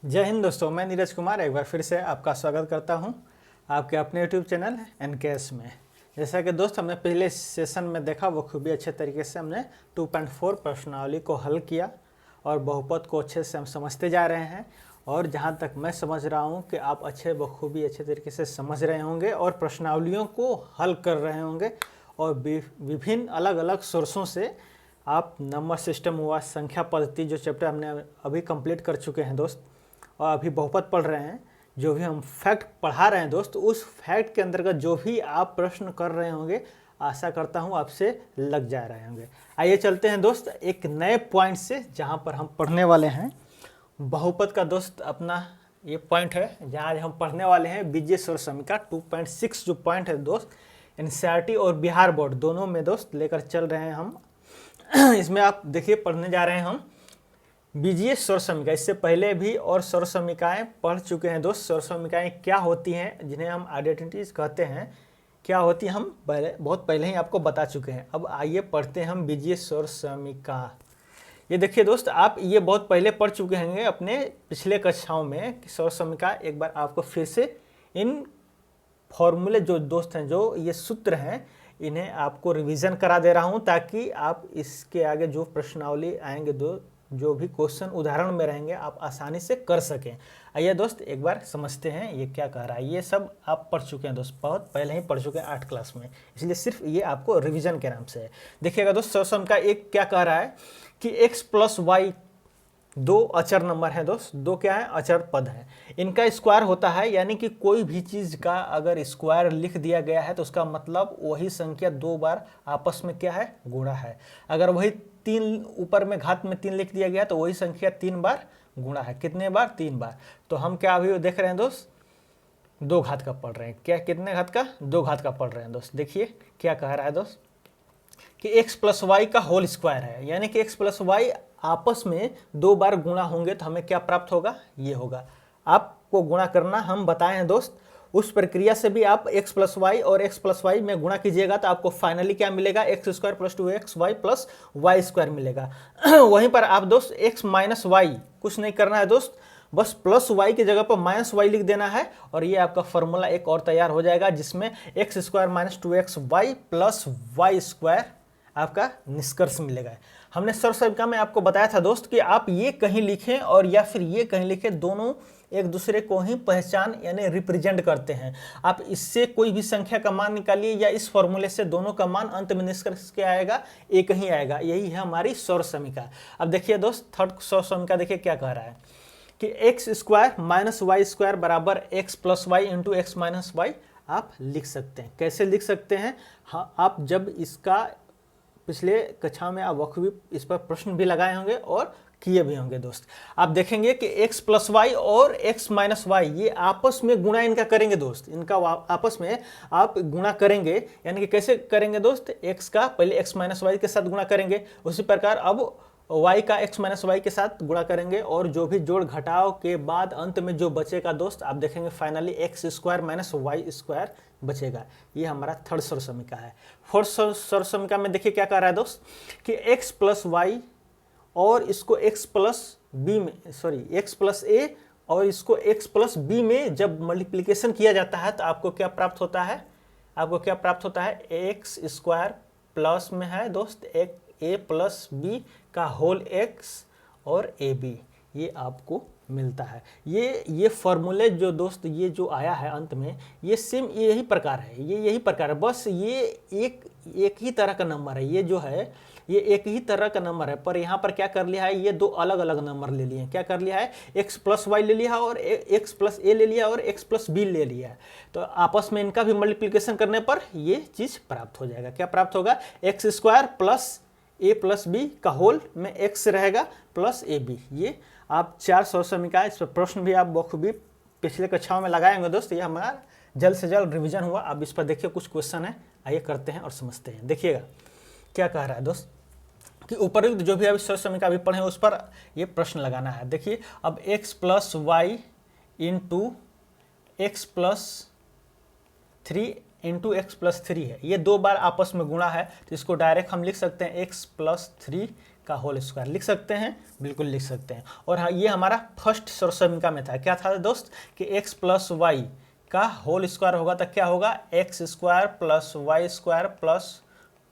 जय हिंद दोस्तों, मैं नीरज कुमार एक बार फिर से आपका स्वागत करता हूं आपके अपने यूट्यूब चैनल एनकेएस में। जैसा कि दोस्त हमने पहले सेशन में देखा, वो खूबी अच्छे तरीके से हमने 2.4 प्रश्नावली को हल किया और बहुपद को अच्छे से हम समझते जा रहे हैं। और जहां तक मैं समझ रहा हूं कि आप बखूबी अच्छे तरीके से समझ रहे होंगे और प्रश्नावलियों को हल कर रहे होंगे और विभिन्न अलग अलग सोर्सों से आप नंबर सिस्टम हुआ, संख्या पद्धति, जो चैप्टर हमने अभी कंप्लीट कर चुके हैं दोस्त, और अभी बहुपद पढ़ रहे हैं। जो भी हम फैक्ट पढ़ा रहे हैं दोस्त, उस फैक्ट के अंतर्गत जो भी आप प्रश्न कर रहे होंगे, आशा करता हूं आपसे लग जा रहे होंगे। आइए चलते हैं दोस्त एक नए पॉइंट से, जहां पर हम पढ़ने वाले हैं बहुपद का। दोस्त अपना ये पॉइंट है जहां हम पढ़ने वाले हैं बीजीय स्वर समीकरण 2.6 जो पॉइंट है दोस्त, एनसीईआरटी और बिहार बोर्ड दोनों में दोस्त लेकर चल रहे हैं हम। इसमें आप देखिए पढ़ने जा रहे हैं हम बीजीय स्वर समीकरण। इससे पहले भी और स्वर समीकरणाएं पढ़ चुके हैं दोस्त। स्वर समीकरणाएं क्या होती हैं, जिन्हें हम आइडेंटिटीज कहते हैं, क्या होती है, हम बहुत पहले ही आपको बता चुके हैं। अब आइए पढ़ते हैं हम बीजीय स्वर समीकरण। ये देखिए दोस्त, आप ये बहुत पहले पढ़ चुके होंगे अपने पिछले कक्षाओं में कि स्वर समीकरण। एक बार आपको फिर से इन फॉर्मूले जो दोस्त हैं, जो ये सूत्र हैं, इन्हें आपको रिवीजन करा दे रहा हूं, ताकि आप इसके आगे जो प्रश्नावली आएंगे, जो भी क्वेश्चन उदाहरण में रहेंगे, आप आसानी से कर सकें। आइए दोस्त एक बार समझते हैं ये क्या कह रहा है। ये सब आप पढ़ चुके हैं दोस्त, बहुत पहले ही पढ़ चुके हैं 8 क्लास में, इसलिए सिर्फ ये आपको रिवीजन के नाम से है। देखिएगा दोस्त, सम का एक क्या कह रहा है कि x प्लस वाई दो अचर नंबर है दोस्त। दो क्या है? अचर पद है। इनका स्क्वायर होता है, यानी कि कोई भी चीज का अगर स्क्वायर लिख दिया गया है तो उसका मतलब वही संख्या 2 बार आपस में क्या है? गुणा है। अगर वही 3 ऊपर में घात में 3 लिख दिया गया तो वही संख्या 3 बार गुणा है। कितने बार? 3 बार। तो हम क्या अभी देख रहे हैं दोस्त, 2 घात का पढ़ रहे हैं। क्या कितने घात का? 2 घात का पढ़ रहे हैं दोस्त। देखिए क्या कह रहा है दोस्त कि x प्लस वाई का होल स्क्वायर है, यानी कि x प्लस वाई आपस में 2 बार गुणा होंगे तो हमें क्या प्राप्त होगा? ये होगा। आपको गुणा करना हम बताए हैं दोस्त, उस प्रक्रिया से भी आप x प्लस वाई और x प्लस वाई में गुणा कीजिएगा तो आपको फाइनली क्या मिलेगा? X square plus 2x y plus Y square मिलेगा। वहीं पर आप दोस्त x माइनस वाई कुछ नहीं करना है दोस्त, बस प्लस वाई की जगह पर माइनस वाई लिख देना है और ये आपका फॉर्मूला एक और तैयार हो जाएगा, जिसमें x square minus 2x y plus Y square आपका निष्कर्ष मिलेगा। हमने स्वर समीकरण में आपको बताया था दोस्त कि आप ये कहीं लिखें और या फिर ये कहीं लिखें, दोनों एक दूसरे को ही पहचान यानी रिप्रेजेंट करते हैं। आप इससे कोई भी संख्या का मान निकालिए या इस फॉर्मूले से दोनों का मान अंत में निष्कर्ष क्या आएगा? एक ही आएगा। यही है हमारी स्वर समीकरण। अब देखिए दोस्त, थर्ड स्वर समीकरण देखिए क्या कह रहा है कि x square minus y square बराबर x plus y into x minus y आप लिख सकते हैं। कैसे लिख सकते हैं? हाँ, आप जब इसका पिछले कक्षा में आप बखूबी इस पर प्रश्न भी लगाए होंगे और किए भी होंगे दोस्त। आप देखेंगे कि x प्लस वाई और x माइनस वाई ये आपस में गुणा इनका करेंगे दोस्त। इनका आपस में आप गुणा करेंगे, यानी कि कैसे करेंगे दोस्त? x का पहले x माइनस वाई के साथ गुणा करेंगे, उसी प्रकार अब y का x माइनस वाई के साथ गुणा करेंगे और जो भी जोड़ घटाव के बाद अंत में जो बचेगा दोस्त, आप देखेंगे finally x square minus y square बचेगा। ये हमारा थर्ड स्वर समीकरण है। फोर्थ स्वर समीकरण में देखिए क्या कह रहा है दोस्त कि x प्लस वाई और इसको x प्लस बी में, x प्लस ए और इसको x प्लस बी में जब मल्टीप्लीकेशन किया जाता है तो आपको क्या प्राप्त होता है? आपको क्या प्राप्त होता है? एक्स स्क्वायर प्लस में है दोस्त एक a प्लस बी का होल x और ए बी, ये आपको मिलता है। ये फॉर्मूले जो दोस्त ये जो आया है अंत में, ये सेम यही प्रकार है, ये यही प्रकार है, बस ये एक ही तरह का नंबर है। ये जो है ये एक ही तरह का नंबर है, पर यहाँ पर क्या कर लिया है, ये दो अलग अलग नंबर ले लिए हैं। क्या कर लिया है? x प्लस वाई ले लिया और x प्लस ए ले लिया और x प्लस बी ले लिया है। तो आपस में इनका भी मल्टीप्लिकेशन करने पर ये चीज प्राप्त हो जाएगा। क्या प्राप्त होगा? X square plus a plus B का होल में x रहेगा प्लस ए बी। ये आप 4 स्वर समीकरण, इस पर प्रश्न भी आप बखूबी पिछले कक्षाओं में लगाए होंगे दोस्त। ये हमारा जल्द से जल्द रिवीजन हुआ। अब इस पर देखिए कुछ क्वेश्चन है, आइए करते हैं और समझते हैं। देखिएगा क्या कह रहा है दोस्त कि उपरोक्त जो भी अभी स्वर समीकरण अभी पढ़े उस पर ये प्रश्न लगाना है। देखिए अब x plus y into x plus 3 into x plus 3 है, ये 2 बार आपस में गुणा है, तो इसको डायरेक्ट हम लिख सकते हैं x प्लस 3 का होल स्क्वायर लिख सकते हैं, बिल्कुल लिख सकते हैं। और हाँ, ये हमारा फर्स्ट सर्वसमीका में था, क्या था दोस्त कि x प्लस वाई का होल स्क्वायर होगा तो क्या होगा, x square plus Y square plus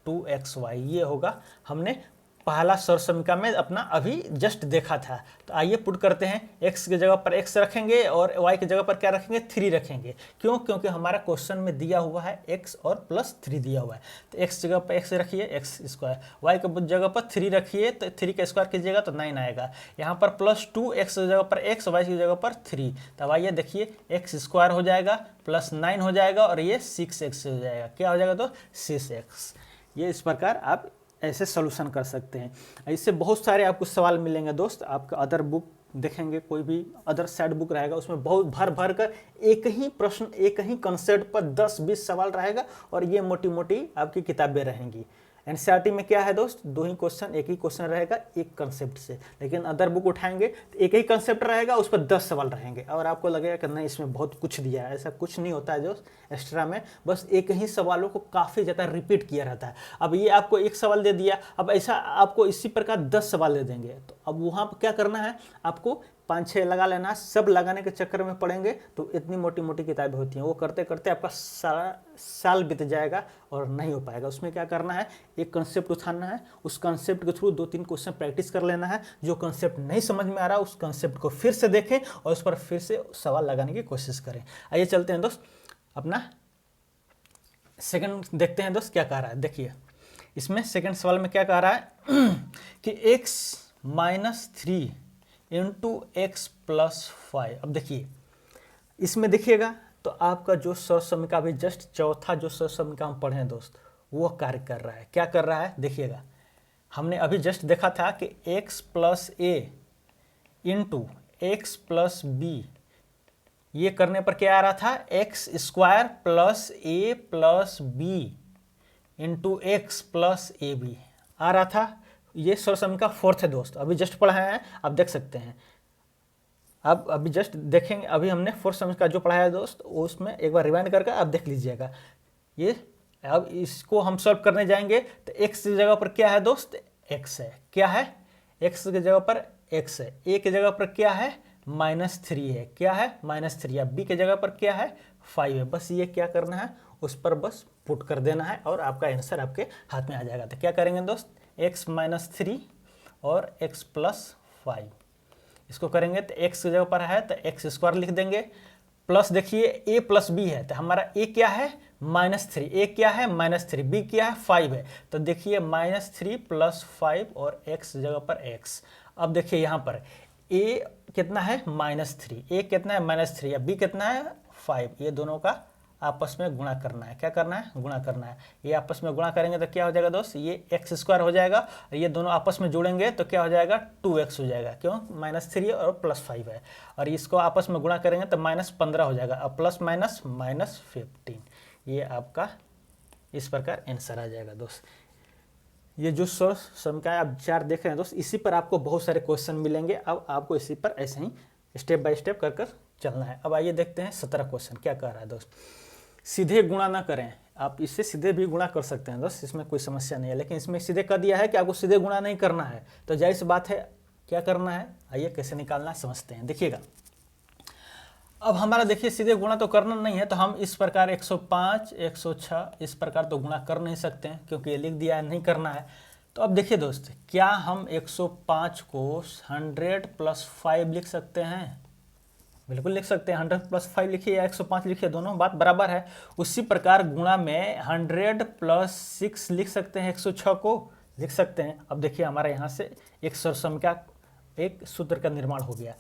2xy, ये होगा। हमने पहला सर्वसमीका में अपना अभी जस्ट देखा था। तो आइए पुट करते हैं, x की जगह पर x रखेंगे और y की जगह पर क्या रखेंगे, 3 रखेंगे। क्यों, क्योंकि हमारा क्वेश्चन में दिया हुआ है x और प्लस 3 दिया हुआ है। तो x जगह पर x रखिए, एक्स स्क्वायर, y की जगह पर 3 रखिए तो 3 का स्क्वायर कीजिएगा तो 9 आएगा। यहाँ पर प्लस 2, x की जगह पर x, y की जगह पर 3। तब आइए देखिए, x स्क्वायर हो जाएगा प्लस 9 हो जाएगा और ये 6x हो जाएगा। क्या हो जाएगा तो 6x। ये इस प्रकार आप ऐसे सॉल्यूशन कर सकते हैं। इससे बहुत सारे आपको सवाल मिलेंगे दोस्त। आपका अदर बुक देखेंगे, कोई भी अदर साइड बुक रहेगा, उसमें बहुत भर भर कर एक ही प्रश्न, एक ही कंसेप्ट पर 10-20 सवाल रहेगा और ये मोटी मोटी आपकी किताबें रहेंगी। एनसीईआरटी में क्या है दोस्त, 2 ही क्वेश्चन, एक ही क्वेश्चन रहेगा एक कंसेप्ट से। लेकिन अदर बुक उठाएंगे तो एक ही कंसेप्ट रहेगा, उस पर 10 सवाल रहेंगे और आपको लगेगा कि नहीं इसमें बहुत कुछ दिया है। ऐसा कुछ नहीं होता है दोस्त एक्स्ट्रा में, बस एक ही सवालों को काफ़ी ज़्यादा रिपीट किया रहता है। अब ये आपको एक सवाल दे दिया, अब ऐसा आपको इसी प्रकार 10 सवाल दे देंगे, तो अब वहाँ पर क्या करना है, आपको 5-6 लगा लेना। सब लगाने के चक्कर में पड़ेंगे तो इतनी मोटी मोटी किताबें होती हैं, वो करते करते आपका सारा साल बीत जाएगा और नहीं हो पाएगा। उसमें क्या करना है, एक कंसेप्ट उठाना है, उस कंसेप्ट के थ्रू 2-3 क्वेश्चन प्रैक्टिस कर लेना है। जो कंसेप्ट नहीं समझ में आ रहा उस कंसेप्ट को फिर से देखें और उस पर फिर से सवाल लगाने की कोशिश करें। आइए चलते हैं दोस्त, अपना सेकंड देखते हैं दोस्त क्या कह रहा है। देखिए इसमें सेकंड सवाल में क्या कह रहा है कि x minus 3 into x plus 5। अब देखिए इसमें देखिएगा तो आपका जो सर्वसमीका अभी जस्ट चौथा जो सर्वसमीका हम पढ़े हैं दोस्त, वो कार्य कर रहा है। क्या कर रहा है देखिएगा, हमने अभी जस्ट देखा था कि x plus a into x plus b, ये करने पर क्या आ रहा था, x square plus a plus b into x plus a b आ रहा था। ये सर्वसमीका फोर्थ है दोस्त, अभी जस्ट पढ़ाया है, आप देख सकते हैं। अब अभी जस्ट देखेंगे, अभी हमने फोर्थ समीका जो पढ़ाया है दोस्त, उसमें एक बार रिवाइंड करके आप देख लीजिएगा। ये अब इसको हम सॉल्व करने जाएंगे तो x की जगह पर क्या है दोस्त, x है। क्या है, x की जगह पर x है। a की जगह पर क्या है, -3 है। क्या है, -3। या b की जगह पर क्या है, 5 है। बस ये क्या करना है, उस पर बस पुट कर देना है और आपका आंसर आपके हाथ में आ जाएगा। तो क्या करेंगे दोस्त, x -3 और x प्लस 5, इसको करेंगे तो x की जगह पर है तो एक्स स्क्वायर लिख देंगे। प्लस देखिए a प्लस b है तो हमारा a क्या है, -3, a क्या है -3, b क्या है 5 है। तो देखिए -3 प्लस 5 और x जगह पर x। अब देखिए यहाँ पर a कितना है -3, a कितना है -3 या b कितना है 5, ये दोनों का आपस में गुणा करना है। क्या करना है, गुणा करना है। ये आपस में गुणा करेंगे तो क्या हो जाएगा दोस्त, ये एक्स स्क्वायर हो जाएगा और ये दोनों आपस में जोड़ेंगे तो क्या हो जाएगा, 2x हो जाएगा। क्यों, -3 और +5 है और इसको आपस में गुणा करेंगे तो -15 हो जाएगा और प्लस माइनस -15। ये आपका इस प्रकार आंसर आ जाएगा दोस्त। ये जो समीकरण आप 4 देख रहे हैं दोस्त, इसी पर आपको बहुत सारे क्वेश्चन मिलेंगे। अब आपको इसी पर ऐसे ही स्टेप बाय स्टेप कर चलना है। अब आइए देखते हैं 17 क्वेश्चन क्या कह रहा है दोस्त। सीधे गुणा ना करें, आप इससे सीधे भी गुणा कर सकते हैं दोस्त, इसमें कोई समस्या नहीं है। लेकिन इसमें सीधे कर दिया है कि आपको सीधे गुणा नहीं करना है, तो जाहिर सी बात है क्या करना है। आइए कैसे निकालना है समझते हैं। देखिएगा अब हमारा देखिए सीधे गुणा तो करना नहीं है, तो हम इस प्रकार 105, 106 इस प्रकार तो गुणा कर नहीं सकते हैं क्योंकि ये लिख दिया है नहीं करना है। तो अब देखिए दोस्त, क्या हम 105 को 100 + 5 लिख सकते हैं? बिल्कुल लिख सकते हैं। 100 + 5 लिखिए या 105 लिखिए, दोनों बात बराबर है। उसी प्रकार गुणा में 100 + 6 लिख सकते हैं, 106 को लिख सकते हैं। अब देखिए हमारा यहाँ से एक सर्वसमीका, एक सूत्र का निर्माण हो गया।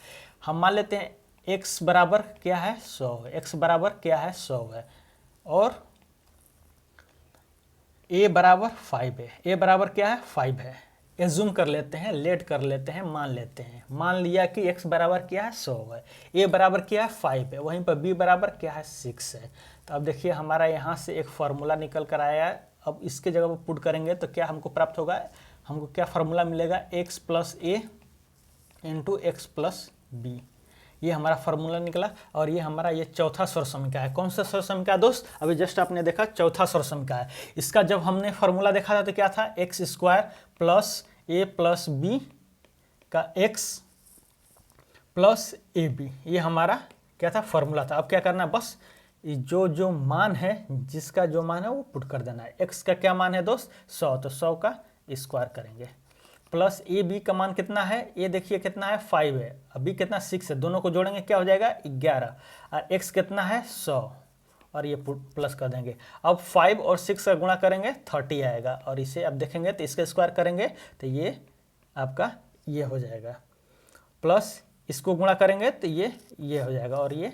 हम मान लेते हैं x बराबर क्या है 100 है, x बराबर क्या है 100 है और a बराबर 5 है। a बराबर क्या है 5 है। एज्यूम कर लेते हैं, लेट कर लेते हैं, मान लेते हैं। मान लिया कि x बराबर क्या है 100 है, a बराबर क्या है 5 है, वहीं पर b बराबर क्या है 6 है। तो अब देखिए हमारा यहाँ से एक फार्मूला निकल कर आया है। अब इसके जगह पर पुट करेंगे तो क्या हमको प्राप्त होगा, हमको क्या फार्मूला मिलेगा, x + a × x + b। ये हमारा फार्मूला निकला और ये हमारा ये चौथा सर्वसमीका है। कौन सा सर्वसमीका दोस्त, अभी जस्ट आपने देखा चौथा सर्वसमीका है। इसका जब हमने फार्मूला देखा था तो क्या था, x² + ए प्लस बी का एक्स प्लस ए बी, ये हमारा क्या था, फॉर्मूला था। अब क्या करना है, बस जो मान है, जिसका जो मान है वो पुट कर देना है। एक्स का क्या मान है दोस्त, 100, तो 100 का स्क्वायर करेंगे, प्लस ए बी का मान कितना है, ये देखिए कितना है 5 है, अभी कितना 6 है, दोनों को जोड़ेंगे क्या हो जाएगा 11, और एक्स कितना है 100, और ये प्लस कर देंगे। अब 5 और 6 का गुणा करेंगे 30 आएगा, और इसे अब देखेंगे तो इसका स्क्वायर करेंगे तो ये आपका ये हो जाएगा, प्लस इसको गुणा करेंगे तो ये हो जाएगा, और ये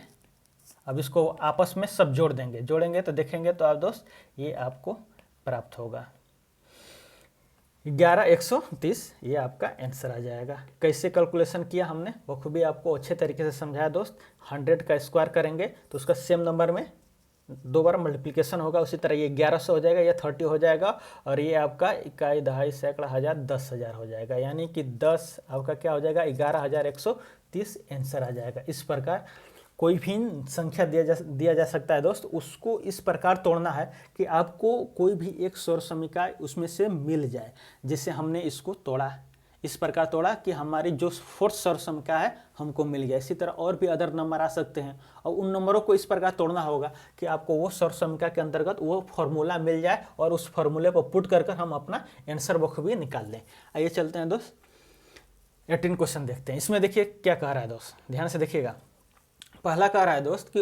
अब इसको आपस में सब जोड़ेंगे तो देखेंगे तो आप दोस्त ये आपको प्राप्त होगा 11,130, ये आपका आंसर आ जाएगा। कैसे कैलकुलेशन किया हमने वो खूब आपको अच्छे तरीके से समझाया दोस्त। 100 का स्क्वायर करेंगे तो उसका सेम नंबर में 2 बार मल्टीप्लिकेशन होगा, उसी तरह ये 1100 हो जाएगा, ये 30 हो जाएगा, और ये आपका इकाई, दहाई, सैकड़ा, हज़ार, 10,000 हो जाएगा, यानी कि 10 आपका क्या हो जाएगा 11,130 आंसर आ जाएगा। इस प्रकार कोई भी संख्या दिया जा सकता है दोस्त, उसको इस प्रकार तोड़ना है कि आपको कोई भी एक स्वर समीका उसमें से मिल जाए। जैसे हमने इसको तोड़ा, इस प्रकार तोड़ा कि हमारी जो फोर्थ स्वर समीका है हमको मिल गया। इसी तरह और भी अदर नंबर आ सकते हैं, और उन नंबरों को इस प्रकार तोड़ना होगा कि आपको वो स्वर समीका के अंतर्गत वो फॉर्मूला मिल जाए, और उस फॉर्मूले को पुट कर हम अपना आंसर बखूबी निकाल लें। आइए चलते हैं दोस्त 18 क्वेश्चन देखते हैं। इसमें देखिए क्या कह रहा है दोस्त, ध्यान से देखिएगा। पहला कह रहा है दोस्त कि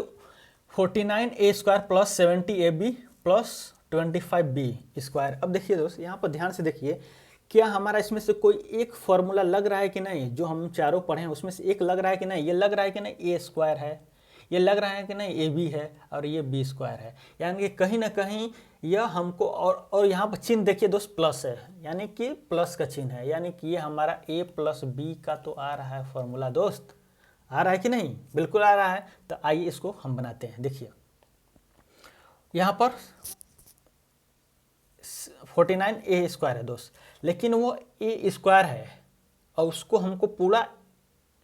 49a² plus 70ab plus 25b square. अब देखिए दोस्त यहाँ पर ध्यान से देखिए, क्या हमारा इसमें से कोई एक फॉर्मूला लग रहा है कि नहीं, जो हम चारों पढ़े हैं उसमें से एक लग रहा है कि नहीं, ये लग रहा है कि नहीं a² है, ये लग रहा है कि नहीं ab है, और ये b² है, यानी कि कहीं ना कहीं यह हमको, और यहाँ पर चिन्ह देखिए दोस्त प्लस है, यानी कि प्लस का चिन्ह है, यानी कि ये हमारा a प्लस b का तो आ रहा है फॉर्मूला दोस्त, आ रहा है कि नहीं, बिल्कुल आ रहा है। तो आइए इसको हम बनाते हैं। देखिए यहाँ पर 49a² है दोस्त, लेकिन वो a² है और उसको हमको पूरा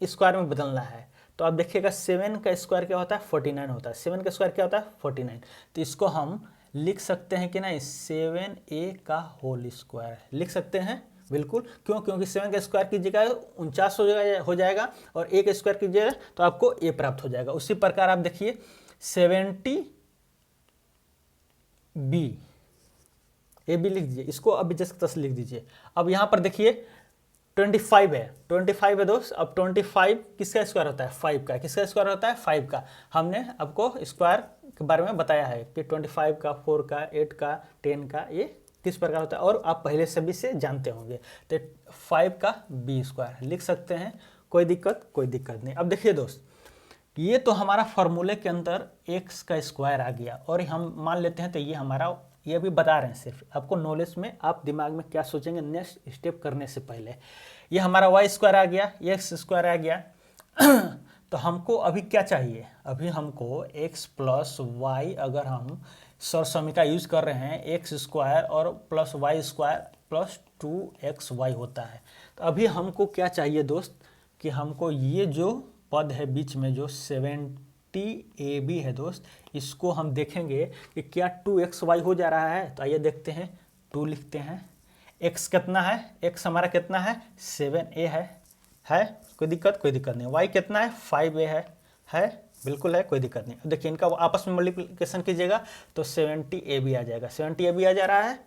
स्क्वायर में बदलना है। तो आप देखिएगा 7 का स्क्वायर क्या होता है 49 होता है, 7 का स्क्वायर क्या होता है 49। तो इसको हम लिख सकते हैं कि नहीं, 7a का होल स्क्वायर लिख सकते हैं, बिल्कुल। क्यों, क्योंकि 7 का स्क्वायर कीजिएगा 49 हो जाएगा, और a का स्क्वायर कीजिएगा तो आपको a प्राप्त हो जाएगा। उसी प्रकार आप देखिए 70b, ए भी लिख दीजिए, इसको अभी जस्ट 10 लिख दीजिए। अब यहाँ पर देखिए 25 है दोस्त। अब 25 किसका स्क्वायर होता है 5 का, किसका स्क्वायर होता है 5 का। हमने आपको स्क्वायर के बारे में बताया है कि 25 का, 4 का, 8 का, 10 का ये किस प्रकार होता है, और आप पहले से भी से जानते होंगे। तो 5 का b² लिख सकते हैं, कोई दिक्कत नहीं। अब देखिए दोस्त, ये तो हमारा फॉर्मूले के अंदर x का स्क्वायर आ गया, और हम मान लेते हैं तो ये हमारा, ये भी बता रहे हैं सिर्फ आपको नॉलेज में, आप दिमाग में क्या सोचेंगे नेक्स्ट स्टेप करने से पहले। ये हमारा y² आ गया, x² आ गया। तो हमको अभी क्या चाहिए, अभी हमको x प्लस वाई, अगर हम स्वर समीका यूज कर रहे हैं x² और प्लस y² प्लस 2xy होता है। तो अभी हमको क्या चाहिए दोस्त, कि हमको ये जो पद है बीच में जो 70ab है दोस्त, इसको हम देखेंगे कि क्या 2xy हो जा रहा है। तो आइए देखते हैं, 2 लिखते हैं, x कितना है, x हमारा कितना है 7a है कोई दिक्कत नहीं। y कितना है 5a है बिल्कुल है, कोई दिक्कत नहीं। अब देखिए इनका आपस में मल्टीप्लिकेशन कीजिएगा तो 70ab आ जाएगा, 70ab आ जा रहा है।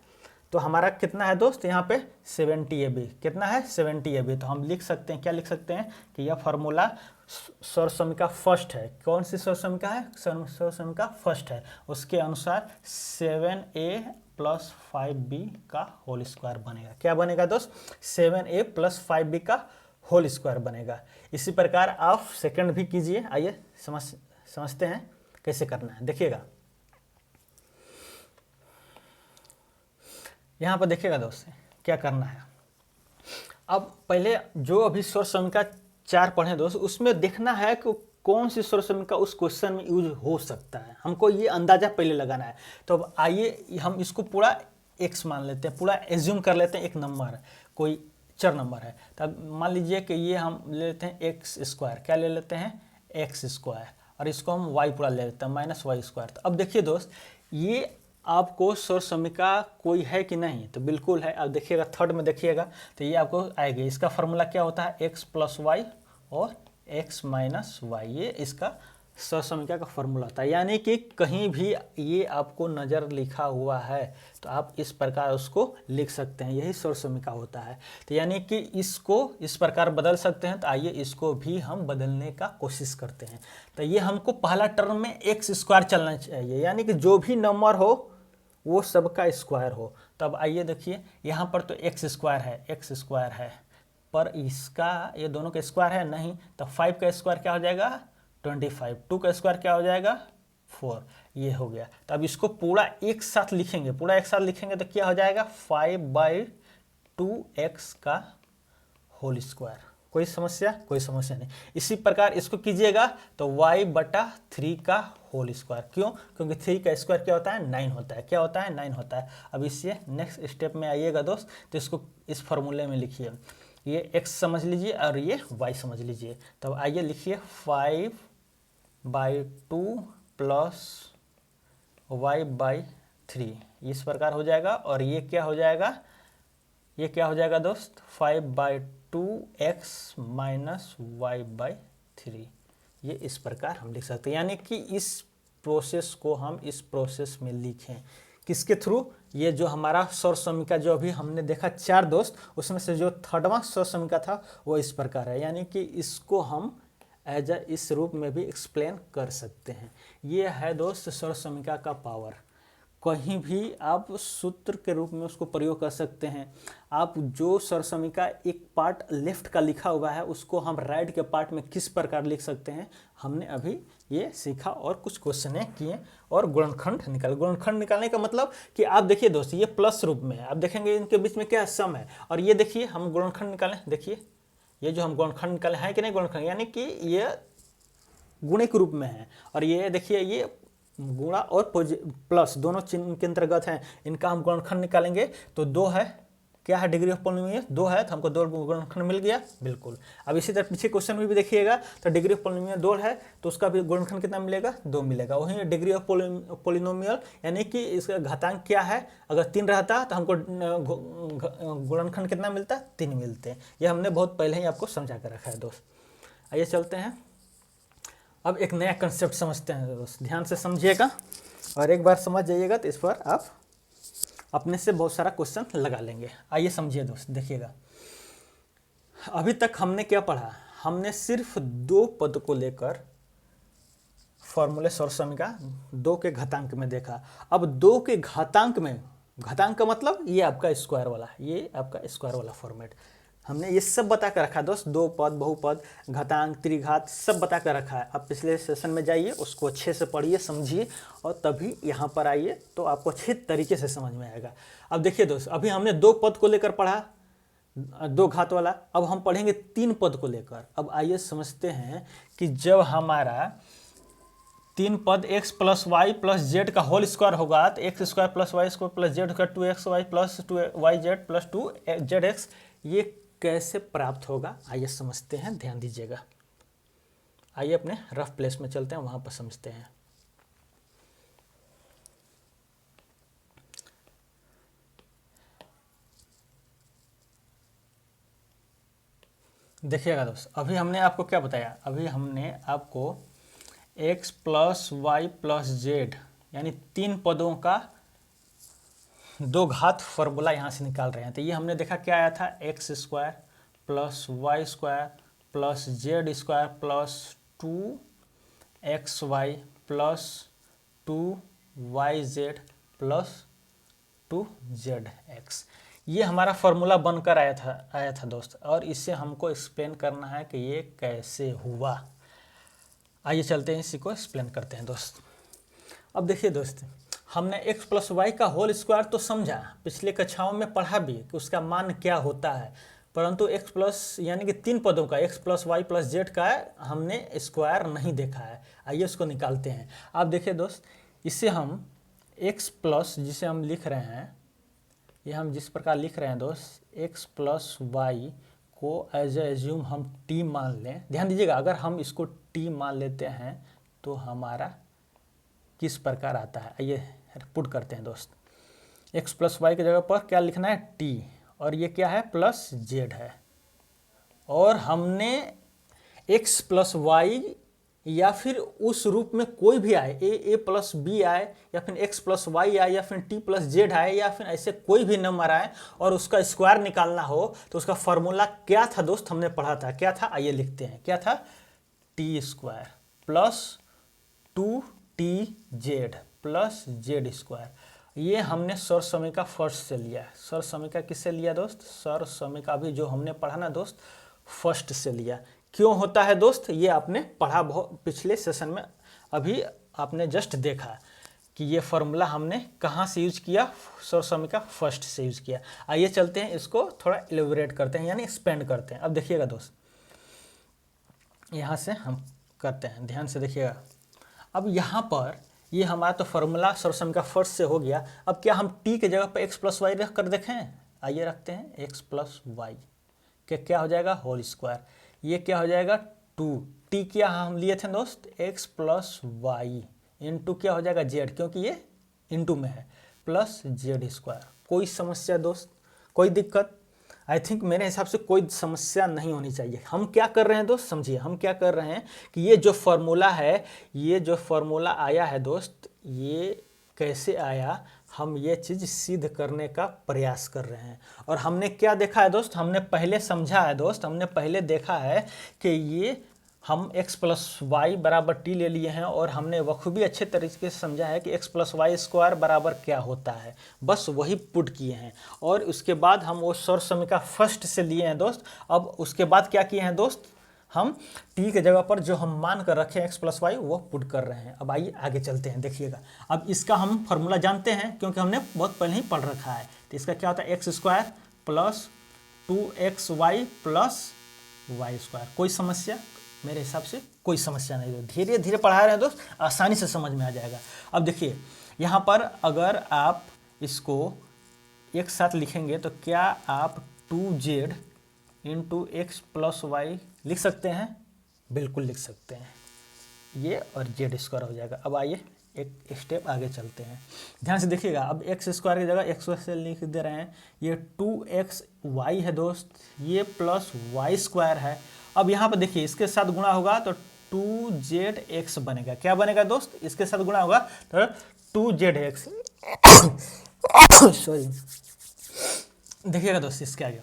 तो हमारा कितना है दोस्त यहाँ पे 70ab, कितना है 70ab। तो हम लिख सकते हैं, क्या लिख सकते हैं कि यह फार्मूला स्वर समीका फर्स्ट है। कौन सी स्वर समीका है, स्वर समीका फर्स्ट है, उसके अनुसार 7a प्लस 5b का होल स्क्वायर बनेगा। क्या बनेगा दोस्त, 7a प्लस 5b का होल स्क्वायर बनेगा। इसी प्रकार आप सेकंड भी कीजिए। आइए समझते हैं कैसे करना है। देखिएगा यहाँ पर देखिएगा दोस्त क्या करना है। अब पहले जो अभी स्वर समीका 4 पढ़े दोस्त, उसमें देखना है कि कौन सी स्वर समीका उस क्वेश्चन में यूज हो सकता है, हमको ये अंदाजा पहले लगाना है। तो अब आइए हम इसको पूरा x मान लेते हैं, पूरा एज्यूम कर लेते हैं एक नंबर कोई चर नंबर है। तब मान लीजिए कि ये हम ले लेते हैं x², क्या ले लेते हैं x², और इसको हम y पूरा ले लेते हैं -y²। तो अब देखिए दोस्त, ये आपको सौर समीका कोई है कि नहीं, तो बिल्कुल है। अब देखिएगा थर्ड में देखिएगा तो ये आपको आएगी। इसका फॉर्मूला क्या होता है, x प्लस वाई और x माइनस वाई, ये इसका सौर समीका का फॉर्मूला था। यानी कि कहीं भी ये आपको नज़र लिखा हुआ है तो आप इस प्रकार उसको लिख सकते हैं, यही सौर समीका होता है। तो यानी कि इसको इस प्रकार बदल सकते हैं। तो आइए इसको भी हम बदलने का कोशिश करते हैं। तो ये हमको पहला टर्म में एक्स स्क्वायर चलना चाहिए, यानी कि जो भी नंबर हो वो सबका स्क्वायर हो। तब आइए देखिए यहाँ पर तो एक्स स्क्वायर है, पर इसका ये दोनों का स्क्वायर है नहीं। तब 5 का स्क्वायर क्या हो जाएगा 25, 2 का स्क्वायर क्या हो जाएगा 4, ये हो गया। तो अब इसको पूरा एक साथ लिखेंगे, तो क्या हो जाएगा 5/2x का होल स्क्वायर। कोई समस्या नहीं। इसी प्रकार इसको कीजिएगा तो y/3 का होल स्क्वायर। क्यों? क्योंकि 3 का स्क्वायर क्या होता है 9 होता है। क्या होता है 9 होता है। अब इससे नेक्स्ट स्टेप में आइएगा दोस्त, तो इसको इस फॉर्मूले में लिखिए। ये x समझ लीजिए और ये y समझ लीजिए। तब आइए लिखिए 5/2 प्लस y/3 इस प्रकार हो जाएगा। और ये क्या हो जाएगा दोस्त 5/2x माइनस y/3, ये इस प्रकार हम लिख सकते हैं। यानी कि इस प्रोसेस को हम इस प्रोसेस में लिखें, किसके थ्रू, ये जो हमारा सौर समीका जो अभी हमने देखा 4 दोस्त, उसमें से जो थर्डवा सौर समीका था वो इस प्रकार है। यानी कि इसको हम एज इस रूप में भी एक्सप्लेन कर सकते हैं। ये है दोस्त सौर समीका का पावर। कहीं भी आप सूत्र के रूप में उसको प्रयोग कर सकते हैं। आप जो सौर समीका एक पार्ट लेफ्ट का लिखा हुआ है उसको हम राइट के पार्ट में किस प्रकार लिख सकते हैं, हमने अभी ये सीखा और कुछ क्वेश्चन किए और गुणनखंड निकालने का मतलब कि आप देखिए दोस्त ये प्लस रूप में है, आप देखेंगे इनके बीच में क्या सम है। और ये देखिए हम गुणनखंड निकालें, देखिए ये जो हम गुणनखंड निकाले हैं कि नहीं गुणनखंड, यानी कि ये गुणिक रूप में है। और ये देखिए ये गुणा और प्लस दोनों चिन्ह के अंतर्गत हैं। इनका हम गुणनखंड निकालेंगे तो 2 है, क्या है डिग्री ऑफ पॉलिनोमियल 2 है, तो हमको 2 गुणनखंड मिल गया। बिल्कुल। अब इसी तरह पीछे क्वेश्चन में भी देखिएगा तो डिग्री ऑफ पॉलिनोमियल 2 है तो उसका भी गुणनखंड कितना मिलेगा 2 मिलेगा। वहीं डिग्री ऑफ पॉलिनोमियल यानी कि इसका घातांक क्या है, अगर 3 रहता तो हमको गुणनखंड कितना मिलता 3 मिलते हैं। ये हमने बहुत पहले ही आपको समझा कर रखा है दोस्त। आइए चलते हैं, अब एक नया कंसेप्ट समझते हैं दोस्त, ध्यान से समझिएगा और एक बार समझ जाइएगा तो इस पर आप अपने से बहुत सारा क्वेश्चन लगा लेंगे। आइए समझिए दोस्त, देखिएगा अभी तक हमने क्या पढ़ा, हमने सिर्फ 2 पद को लेकर फॉर्मूले सौर समीका 2 के घातांक में देखा। अब 2 के घातांक में, घातांक का मतलब ये आपका स्क्वायर वाला, ये आपका स्क्वायर वाला फॉर्मेट हमने ये सब बता कर रखा है दोस्त। 2 पद, बहुपद, घातांक, त्रिघात सब बता कर रखा है। आप पिछले सेशन में जाइए, उसको अच्छे से पढ़िए, समझिए और तभी यहाँ पर आइए तो आपको अच्छे तरीके से समझ में आएगा। अब देखिए दोस्त, अभी हमने 2 पद को लेकर पढ़ा, 2 घात वाला। अब हम पढ़ेंगे 3 पद को लेकर। अब आइए समझते हैं कि जब हमारा 3 पद x plus Y plus Z का होल स्क्वायर होगा तो x square plus Y square plus Z का 2xy plus 2yz plus 2zx ये कैसे प्राप्त होगा, आइए समझते हैं, ध्यान दीजिएगा। आइए अपने रफ प्लेस में चलते हैं, वहां पर समझते हैं। देखिएगा दोस्त, अभी हमने आपको क्या बताया, अभी हमने आपको x plus Y plus z यानी 3 पदों का 2 घात फॉर्मूला यहाँ से निकाल रहे हैं। तो ये हमने देखा क्या आया था, x square plus Y square plus z square plus 2xy plus 2yz plus 2zx, ये हमारा फॉर्मूला बनकर आया था दोस्त। और इससे हमको एक्सप्लेन करना है कि ये कैसे हुआ। आइए चलते हैं, इसी को एक्सप्लेन करते हैं दोस्त। अब देखिए दोस्त, हमने x प्लस वाई का होल स्क्वायर तो समझा, पिछले कक्षाओं में पढ़ा भी कि उसका मान क्या होता है, परंतु x प्लस यानी कि 3 पदों का x plus Y plus Z का हमने स्क्वायर नहीं देखा है। आइए उसको निकालते हैं। आप देखिए दोस्त, इससे हम x प्लस जिसे हम लिख रहे हैं, ये हम जिस प्रकार लिख रहे हैं दोस्त, x प्लस वाई को एज एज्यूम हम t मान लें। ध्यान दीजिएगा, अगर हम इसको t मान लेते हैं तो हमारा किस प्रकार आता है, आइए पुट करते हैं दोस्त। x प्लस वाई की जगह पर क्या लिखना है, t, और ये क्या है, प्लस z है। और हमने x प्लस वाई या फिर उस रूप में कोई भी आए, ए प्लस बी आए, या फिर x प्लस वाई आए, या फिर t प्लस जेड आए, या फिर ऐसे कोई भी नंबर आए और उसका स्क्वायर निकालना हो तो उसका फॉर्मूला क्या था दोस्त, हमने पढ़ा था, क्या था, आइए लिखते हैं, क्या था, T square plus 2tz plus z square. ये हमने सौर समीका फर्स्ट से लिया है। सौर समीका किससे लिया दोस्त, सौर समीका अभी जो हमने पढ़ा ना दोस्त, फर्स्ट से लिया। क्यों होता है दोस्त, ये आपने पढ़ा बहुत पिछले सेशन में, अभी आपने जस्ट देखा कि ये फॉर्मूला हमने कहाँ से यूज किया, सौर समीका फर्स्ट से यूज किया। आइए चलते हैं, इसको थोड़ा एलिबरेट करते हैं, यानी एक्सपेंड करते हैं। अब देखिएगा दोस्त, यहाँ से हम करते हैं, ध्यान से देखिएगा। अब यहाँ पर ये हमारा तो फॉर्मूला सौर समीका फर्स्ट से हो गया। अब क्या हम t के जगह पर x प्लस वाई रख कर देखें, आइए रखते हैं, x प्लस वाई क्या हो जाएगा, होल स्क्वायर, ये क्या हो जाएगा 2, t क्या हम लिए थे दोस्त, x प्लस वाई इंटू क्या हो जाएगा z, क्योंकि ये इंटू में है, प्लस जेड स्क्वायर। कोई समस्या दोस्त, कोई दिक्कत, आई थिंक मेरे हिसाब से कोई समस्या नहीं होनी चाहिए। हम क्या कर रहे हैं दोस्त, समझिए हम क्या कर रहे हैं कि ये जो फॉर्मूला है, ये जो फॉर्मूला आया है दोस्त, ये कैसे आया, हम ये चीज़ सिद्ध करने का प्रयास कर रहे हैं। और हमने क्या देखा है दोस्त, हमने पहले समझा है दोस्त, हमने पहले देखा है कि ये हम x प्लस वाई बराबर t ले लिए हैं, और हमने बखूबी अच्छे तरीके से समझा है कि x प्लस वाई स्क्वायर बराबर क्या होता है, बस वही पुट किए हैं। और उसके बाद हम वो सौर समीका फर्स्ट से लिए हैं दोस्त। अब उसके बाद क्या किए हैं दोस्त, हम t के जगह पर जो हम मान कर रखे हैं x प्लस वाई, वो पुट कर रहे हैं। अब आइए आगे चलते हैं, देखिएगा। अब इसका हम फॉर्मूला जानते हैं क्योंकि हमने बहुत पहले ही पढ़ रखा है। तो इसका क्या होता है, x square plus 2xy plus Y square. कोई समस्या, मेरे हिसाब से कोई समस्या नहीं है। धीरे धीरे पढ़ा रहे हैं दोस्त, आसानी से समझ में आ जाएगा। अब देखिए यहाँ पर अगर आप इसको एक साथ लिखेंगे तो क्या आप 2z into x plus Y लिख सकते हैं, बिल्कुल लिख सकते हैं, ये और जेड स्क्वायर हो जाएगा। अब आइए एक स्टेप आगे चलते हैं, ध्यान से देखिएगा। अब एक्स स्क्वायर की जगह एक्स से लिख दे रहे हैं, ये 2xy है दोस्त, ये प्लस वाई स्क्वायर है। अब यहाँ पर देखिए इसके साथ गुणा होगा तो 2zx बनेगा। क्या बनेगा दोस्त, इसके साथ गुणा होगा तो 2zx सॉरी, देखिएगा दोस्त इसके आगे।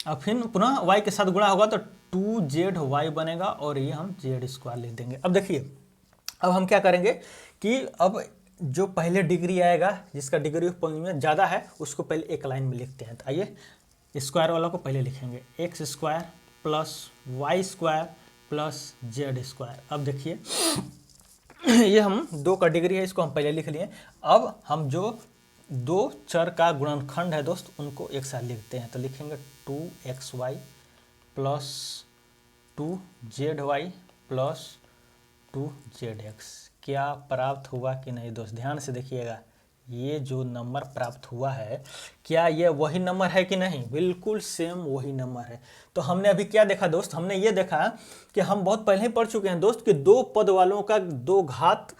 अब फिर पुनः y के साथ गुणा होगा तो 2zy बनेगा, और ये हम जेड स्क्वायर लिख देंगे। अब देखिए, अब हम क्या करेंगे कि अब जो पहले डिग्री आएगा, जिसका डिग्री ऑफ पॉलिनोमियल ज़्यादा है, उसको पहले एक लाइन में लिखते हैं। तो आइए स्क्वायर वाला को पहले लिखेंगे, x square plus Y square plus z square. अब देखिए ये हम 2 का डिग्री है, इसको हम पहले लिख लिए। अब हम जो 2 चर का गुणनखंड है दोस्त, उनको एक साथ लिखते हैं। तो लिखेंगे 2xy plus 2zy plus 2zx। क्या प्राप्त हुआ कि नहीं दोस्त, ध्यान से देखिएगा। ये जो नंबर प्राप्त हुआ है, क्या ये वही नंबर है कि नहीं, बिल्कुल सेम वही नंबर है। तो हमने अभी क्या देखा दोस्त, हमने ये देखा कि हम बहुत पहले ही पढ़ चुके हैं दोस्त कि 2 पद वालों का 2 घात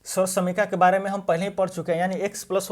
सौर समीका के बारे में हम पहले ही पढ़ चुके हैं। यानी एक्स प्लस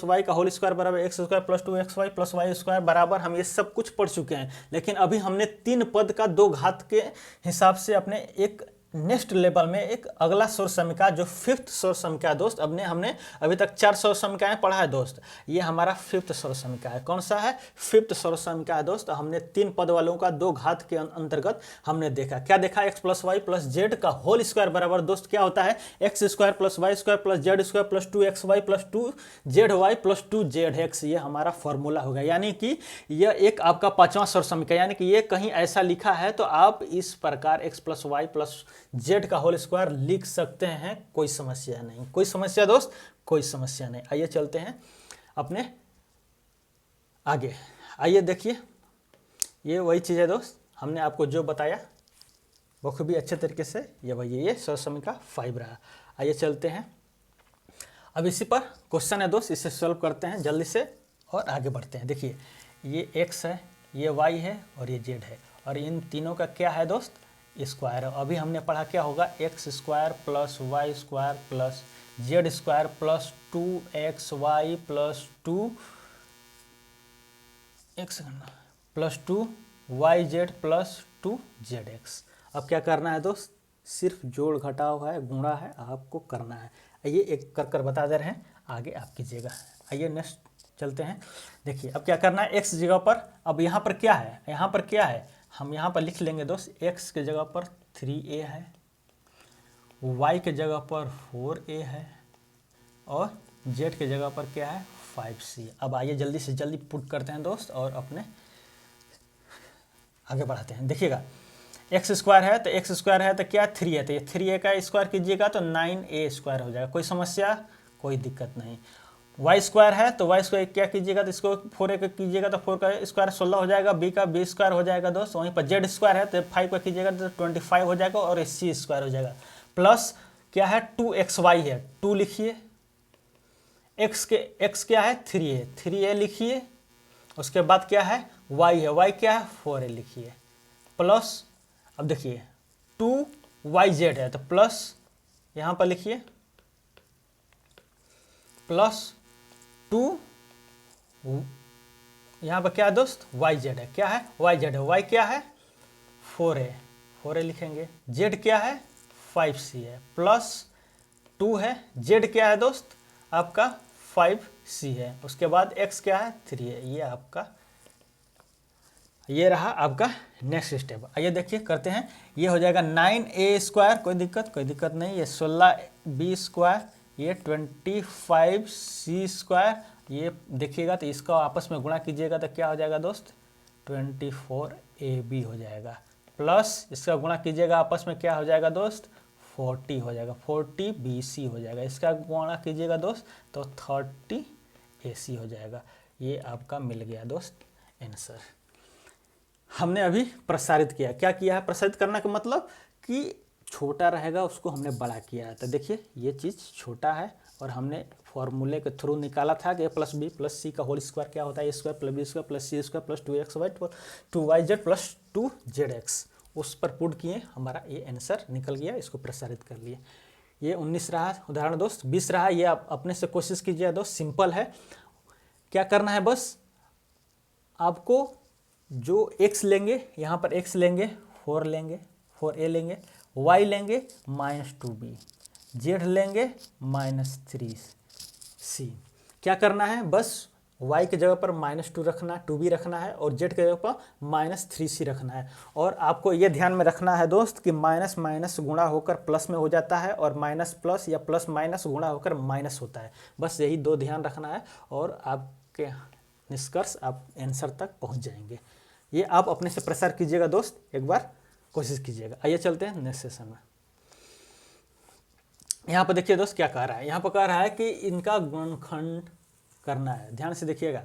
वाई का होल स्क्वायर बराबर x square plus 2xy plus Y square बराबर, हम ये सब कुछ पढ़ चुके हैं। लेकिन अभी हमने 3 पद का 2 घात के हिसाब से अपने एक नेक्स्ट लेवल में एक अगला सौर समीका, जो 5th सौर समीका दोस्त, हमने अभी तक 4 सौर समीकाएं पढ़ा है दोस्त, ये हमारा 5th सौर समीका है। कौन सा है, 5th सौर समीका है दोस्त। हमने 3 पद वालों का 2 घात के अंतर्गत हमने देखा, क्या देखा, x plus Y plus Z का होल स्क्वायर बराबर दोस्त क्या होता है, x square plus Y square plus z square plus 2xy plus 2zy plus 2zx। ये हमारा फॉर्मूला होगा। यानी कि यह एक आपका 5वां सौर समीका, यानी कि ये कहीं ऐसा लिखा है तो आप इस प्रकार x plus Y plus Z का होल स्क्वायर लिख सकते हैं, कोई समस्या नहीं। कोई समस्या दोस्त, कोई समस्या नहीं। आइए चलते हैं अपने आगे। आइए देखिए, ये वही चीज़ है दोस्त, हमने आपको जो बताया बखूबी अच्छे तरीके से ये वही है, ये सौर समीका 5 रहा। आइए चलते हैं, अब इसी पर क्वेश्चन है दोस्त, इसे सॉल्व करते हैं जल्दी से और आगे बढ़ते हैं। देखिए ये x है, ये y है और ये z है, और इन तीनों का क्या है दोस्त, स्क्वायर है। अभी हमने पढ़ा क्या होगा, x square plus Y square plus z square plus 2xy plus 2y z plus 2zx। अब क्या करना है दोस्त, सिर्फ जोड़ घटाव है, गुणा है, आपको करना है। आइए एक कर कर बता दे रहे हैं, आगे आप कीजिएगा। आइए नेक्स्ट चलते हैं। देखिए अब क्या करना है, x जगह पर, अब यहाँ पर क्या है, यहाँ पर क्या है, हम यहाँ पर लिख लेंगे दोस्त, x के जगह पर 3a है, y के जगह पर 4a है और z के जगह पर क्या है 5c। अब आइए जल्दी से जल्दी पुट करते हैं दोस्त और अपने आगे बढ़ाते हैं। देखिएगा एक्स स्क्वायर है तो एक्स स्क्वायर है तो क्या 3 है, तो ये 3a का स्क्वायर कीजिएगा तो 9a स्क्वायर हो जाएगा। कोई समस्या, कोई दिक्कत नहीं। वाई स्क्वायर है तो वाई स्क्वायर क्या कीजिएगा, तो इसको 4a का कीजिएगा तो 4 का स्क्वायर 16 हो जाएगा, b का b स्क्वायर हो जाएगा दोस्त। वहीं पर जेड स्क्वायर है तो 5 का कीजिएगा तो 25 हो जाएगा और c स्क्वायर हो जाएगा। प्लस क्या है 2xy है, 2 लिखिए, x क्या है 3a, 3a लिखिए। उसके बाद क्या है y है, y क्या है 4a लिखिए। प्लस अब देखिए 2yz है तो प्लस यहाँ पर लिखिए प्लस 2 यहाँ पर क्या है दोस्त yz है, क्या है yz है, y क्या है 4a लिखेंगे, z क्या है 5c है, प्लस 2 है, z क्या है दोस्त आपका 5c है। उसके बाद x क्या है 3 है। ये आपका, ये रहा आपका नेक्स्ट स्टेप। आइए देखिए करते हैं। ये हो जाएगा 9a स्क्वायर, कोई दिक्कत नहीं। ये 16b स्क्वायर, ये 25c स्क्वायर, ये देखिएगा तो इसका आपस में गुणा कीजिएगा तो क्या हो जाएगा दोस्त 24ab हो जाएगा। प्लस इसका गुणा कीजिएगा आपस में क्या हो जाएगा दोस्त 40 हो जाएगा, 40bc हो जाएगा। इसका गुणा कीजिएगा दोस्त तो 30ac हो जाएगा। ये आपका मिल गया दोस्त आंसर। हमने अभी प्रसारित किया, क्या किया है, प्रसारित करने का मतलब कि छोटा रहेगा उसको हमने बड़ा किया है। तो देखिए ये चीज़ छोटा है और हमने फॉर्मूले के थ्रू निकाला था कि a plus B plus C का होल स्क्वायर क्या होता है, a square plus B square plus C square plus 2xy 2yz plus 2zx। उस पर पुट किए, हमारा ये आंसर निकल गया, इसको प्रसारित कर लिए। ये 19 रहा उदाहरण दोस्त। 20 रहा, ये आप अपने से कोशिश कीजिए दोस्त, सिंपल है। क्या करना है, बस आपको जो x लेंगे, यहाँ पर x लेंगे 4 लेंगे, 4a लेंगे, y लेंगे -2b, z लेंगे -3c। क्या करना है, बस y के जगह पर -2 रखना है, 2b रखना है और z के जगह पर -3c रखना है। और आपको ये ध्यान में रखना है दोस्त कि माइनस माइनस गुणा होकर प्लस में हो जाता है और माइनस प्लस या प्लस माइनस गुणा होकर माइनस होता है। बस यही 2 ध्यान रखना है और आपके निष्कर्ष, आप आंसर तक पहुंच जाएंगे। ये आप अपने से प्रसार कीजिएगा दोस्त, एक बार कोशिश कीजिएगा। आइए चलते हैं नेक्स्ट सेशन में। यहाँ पर देखिए दोस्त क्या कह रहा है, यहाँ पर कह रहा है कि इनका गुणनखंड करना है। ध्यान से देखिएगा,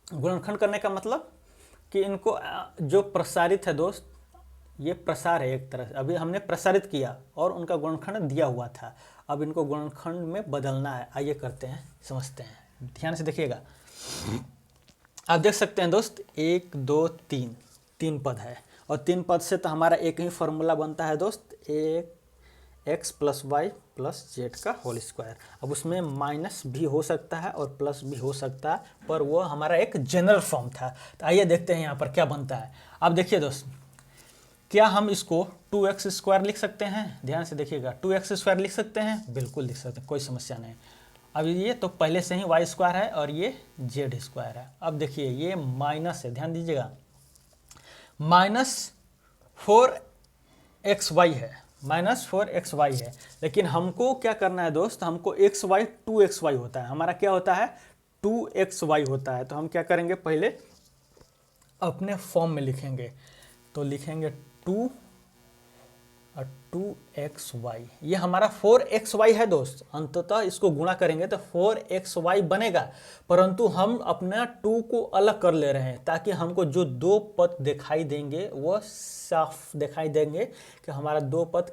गुणनखंड करने का मतलब कि इनको जो प्रसारित है दोस्त, ये प्रसार है एक तरह से। अभी हमने प्रसारित किया और उनका गुणनखंड दिया हुआ था, अब इनको गुणनखंड में बदलना है। आइए करते हैं, समझते हैं। ध्यान से देखिएगा, आप देख सकते हैं दोस्त 1 2 3 पद है और 3 पद से तो हमारा एक ही फॉर्मूला बनता है दोस्त, x plus Y plus Z का होल स्क्वायर। अब उसमें माइनस भी हो सकता है और प्लस भी हो सकता है, पर वो हमारा एक जनरल फॉर्म था। तो आइए देखते हैं यहाँ पर क्या बनता है। अब देखिए दोस्त, क्या हम इसको 2x स्क्वायर लिख सकते हैं? ध्यान से देखिएगा, 2x स्क्वायर लिख सकते हैं, बिल्कुल लिख सकते हैं, कोई समस्या नहीं। अब ये तो पहले से ही वाई स्क्वायर है और ये जेड स्क्वायर है। अब देखिए ये माइनस है, ध्यान दीजिएगा, -4xy है, -4xy है। लेकिन हमको क्या करना है दोस्त, हमको xy 2xy होता है, हमारा क्या होता है 2xy होता है। तो हम क्या करेंगे, पहले अपने फॉर्म में लिखेंगे, तो लिखेंगे 2xy। ये हमारा 4xy है दोस्त। अंततः इसको गुणा करेंगे तो 4xy बनेगा, परंतु हम अपना 2 को अलग कर ले रहे हैं ताकि हमको जो 2 पद दिखाई देंगे वो साफ दिखाई देंगे कि हमारा 2 पद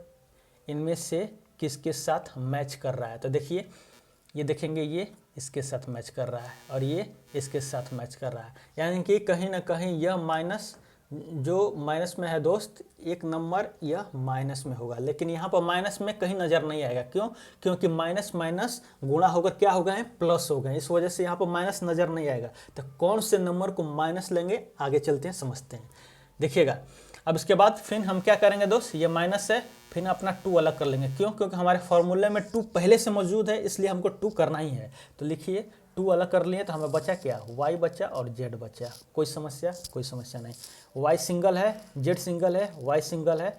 इनमें से किसके साथ मैच कर रहा है। तो देखिए, ये देखेंगे ये इसके साथ मैच कर रहा है और ये इसके साथ मैच कर रहा है, यानी कि कहीं ना कहीं यह माइनस जो माइनस में है दोस्त एक नंबर यह माइनस में होगा, लेकिन यहाँ पर माइनस में कहीं नज़र नहीं आएगा। क्यों? क्योंकि माइनस माइनस गुणा होकर क्या हो गए हैं? प्लस हो गए। इस वजह से यहाँ पर माइनस नज़र नहीं आएगा। तो कौन से नंबर को माइनस लेंगे, आगे चलते हैं समझते हैं। देखिएगा, अब इसके बाद फिर हम क्या करेंगे दोस्त, ये माइनस है, फिर अपना 2 अलग कर लेंगे। क्यों? क्योंकि हमारे फॉर्मूले में 2 पहले से मौजूद है, इसलिए हमको 2 करना ही है। तो लिखिए 2 अलग कर लिए, तो हमें बचा क्या? y बचा और z बचा। कोई समस्या? कोई समस्या नहीं। y सिंगल है, z सिंगल है, y सिंगल है,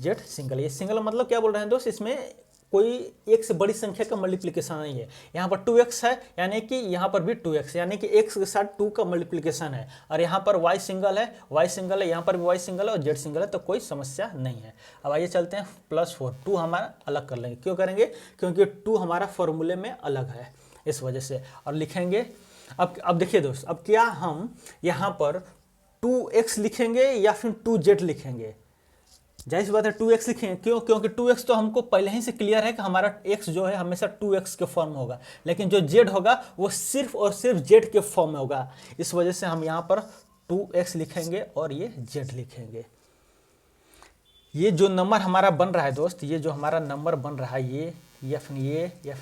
z सिंगल है। ये सिंगल मतलब क्या बोल रहे हैं दोस्त, इसमें कोई एक से बड़ी संख्या का मल्टीप्लिकेशन नहीं है। यहाँ पर 2x है, यानी कि यहाँ पर भी 2x, यानी कि x के साथ 2 का मल्टीप्लिकेशन है। और यहाँ पर y सिंगल है, y सिंगल है, यहाँ पर भी y सिंगल है और z सिंगल है, तो कोई समस्या नहीं है। अब आइए चलते हैं +4। 2 हमारा अलग कर लेंगे। क्यों करेंगे? क्योंकि 2 हमारा फॉर्मूले में अलग है, इस वजह से। और लिखेंगे, अब देखिए दोस्त, अब क्या हम यहाँ पर 2x लिखेंगे या फिर 2z लिखेंगे? जाहिर सी बात है 2x लिखेंगे। क्यों? क्योंकि 2x तो हमको पहले ही से क्लियर है कि हमारा x जो है हमेशा 2x के फॉर्म में होगा, लेकिन जो z होगा वो सिर्फ और सिर्फ z के फॉर्म में होगा। इस वजह से हम यहाँ पर 2x लिखेंगे और ये z लिखेंगे। ये जो नंबर हमारा बन रहा है दोस्त, ये जो हमारा नंबर बन रहा है, ये या फिर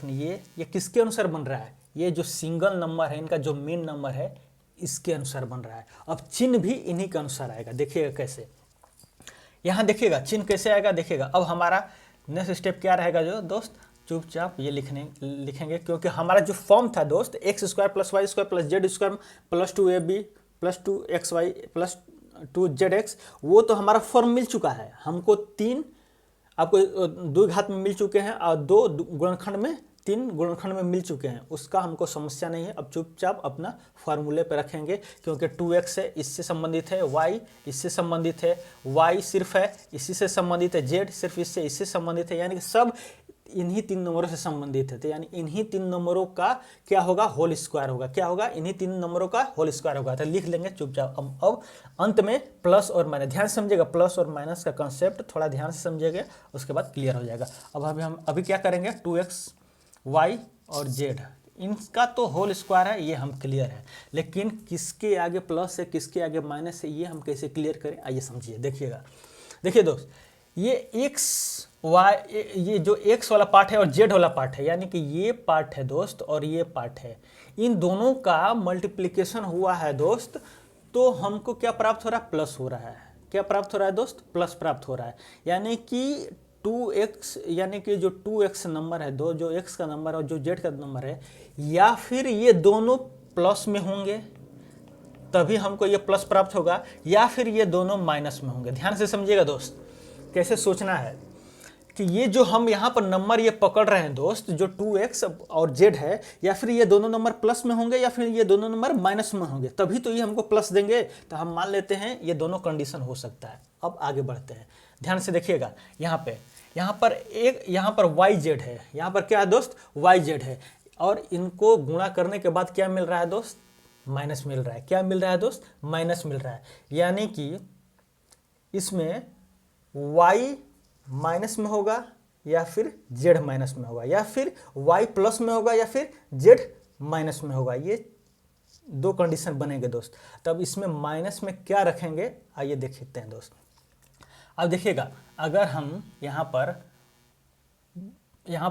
ये किसके अनुसार बन रहा है? ये जो सिंगल नंबर है, इनका जो मेन नंबर है, इसके अनुसार बन रहा है। अब चिन्ह भी इन्हीं के अनुसार आएगा। देखिएगा कैसे, यहाँ देखिएगा चिन्ह कैसे आएगा। देखिएगा अब हमारा नेक्स्ट स्टेप क्या रहेगा जो दोस्त, चुपचाप ये लिखेंगे। क्योंकि हमारा जो फॉर्म था दोस्त, x² + y² + z² + 2ab + 2xy + 2zx, वो तो हमारा फॉर्म मिल चुका है हमको। 3 आपको 2 घात में मिल चुके हैं और 2 गुणनखंड में, 3 गुणनखंड में मिल चुके हैं, उसका हमको समस्या नहीं है। अब चुपचाप अपना फार्मूले पे रखेंगे। क्योंकि 2x है, इससे संबंधित है, y इससे संबंधित है, y सिर्फ है इसी से संबंधित है, z सिर्फ इससे संबंधित है, यानी कि सब इन्हीं 3 नंबरों से संबंधित है। तो यानी इन्हीं 3 नंबरों का क्या होगा? होल स्क्वायर होगा। क्या होगा? इन्हीं 3 नंबरों का होल स्क्वायर होगा। तो लिख लेंगे चुपचाप। अब अंत में प्लस और माइनस, ध्यान से समझिएगा, प्लस और माइनस का कंसेप्ट थोड़ा ध्यान से समझिएगा, उसके बाद क्लियर हो जाएगा। अब हम अभी क्या करेंगे, 2x y और z, इनका तो होल स्क्वायर है, ये हम क्लियर है। लेकिन किसके आगे प्लस है, किसके आगे माइनस है, ये हम कैसे क्लियर करें, आइए समझिए। देखिएगा, देखिए दोस्त, ये x y, ये जो x वाला पार्ट है और z वाला पार्ट है, यानी कि ये पार्ट है दोस्त और ये पार्ट है, इन दोनों का मल्टीप्लिकेशन हुआ है दोस्त, तो हमको क्या प्राप्त हो रहा है? प्लस हो रहा है। क्या प्राप्त हो रहा है दोस्त? प्लस प्राप्त हो रहा है। यानी कि 2x, यानी कि जो 2x नंबर है, जो x का नंबर है और जो z का नंबर है, या फिर ये दोनों प्लस में होंगे तभी हमको ये प्लस प्राप्त होगा, या फिर ये दोनों माइनस में होंगे। ध्यान से समझिएगा दोस्त, कैसे सोचना है कि ये जो हम यहाँ पर नंबर ये पकड़ रहे हैं दोस्त, जो 2x और z है, या फिर ये दोनों नंबर प्लस में होंगे या फिर ये दोनों नंबर माइनस में होंगे, तभी तो ये हमको प्लस देंगे। तो हम मान लेते हैं ये दोनों कंडीशन हो सकता है। अब आगे बढ़ते हैं, ध्यान से देखिएगा। यहाँ पर yz है, यहाँ पर क्या है दोस्त? yz है, और इनको गुणा करने के बाद क्या मिल रहा है दोस्त? माइनस मिल रहा है। क्या मिल रहा है दोस्त? माइनस मिल रहा है। यानी कि इसमें y माइनस में होगा या फिर z माइनस में होगा, या फिर y प्लस में होगा या फिर z माइनस में होगा। ये 2 कंडीशन बनेंगे दोस्त। तब इसमें माइनस में क्या रखेंगे, आइए देखते हैं दोस्त। अब देखिएगा, अगर हम यहाँ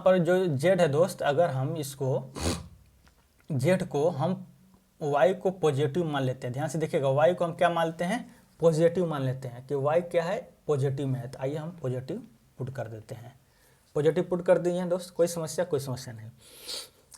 पर जो z है दोस्त, अगर हम इसको z को हम y को पॉजिटिव मान लेते हैं, ध्यान से देखिएगा, y को हम क्या मानते हैं? पॉजिटिव मान लेते हैं कि y क्या है? पॉजिटिव में है। तो आइए हम पॉजिटिव पुट कर देते हैं। पॉजिटिव पुट कर दिए हैं दोस्त, कोई समस्या? कोई समस्या नहीं।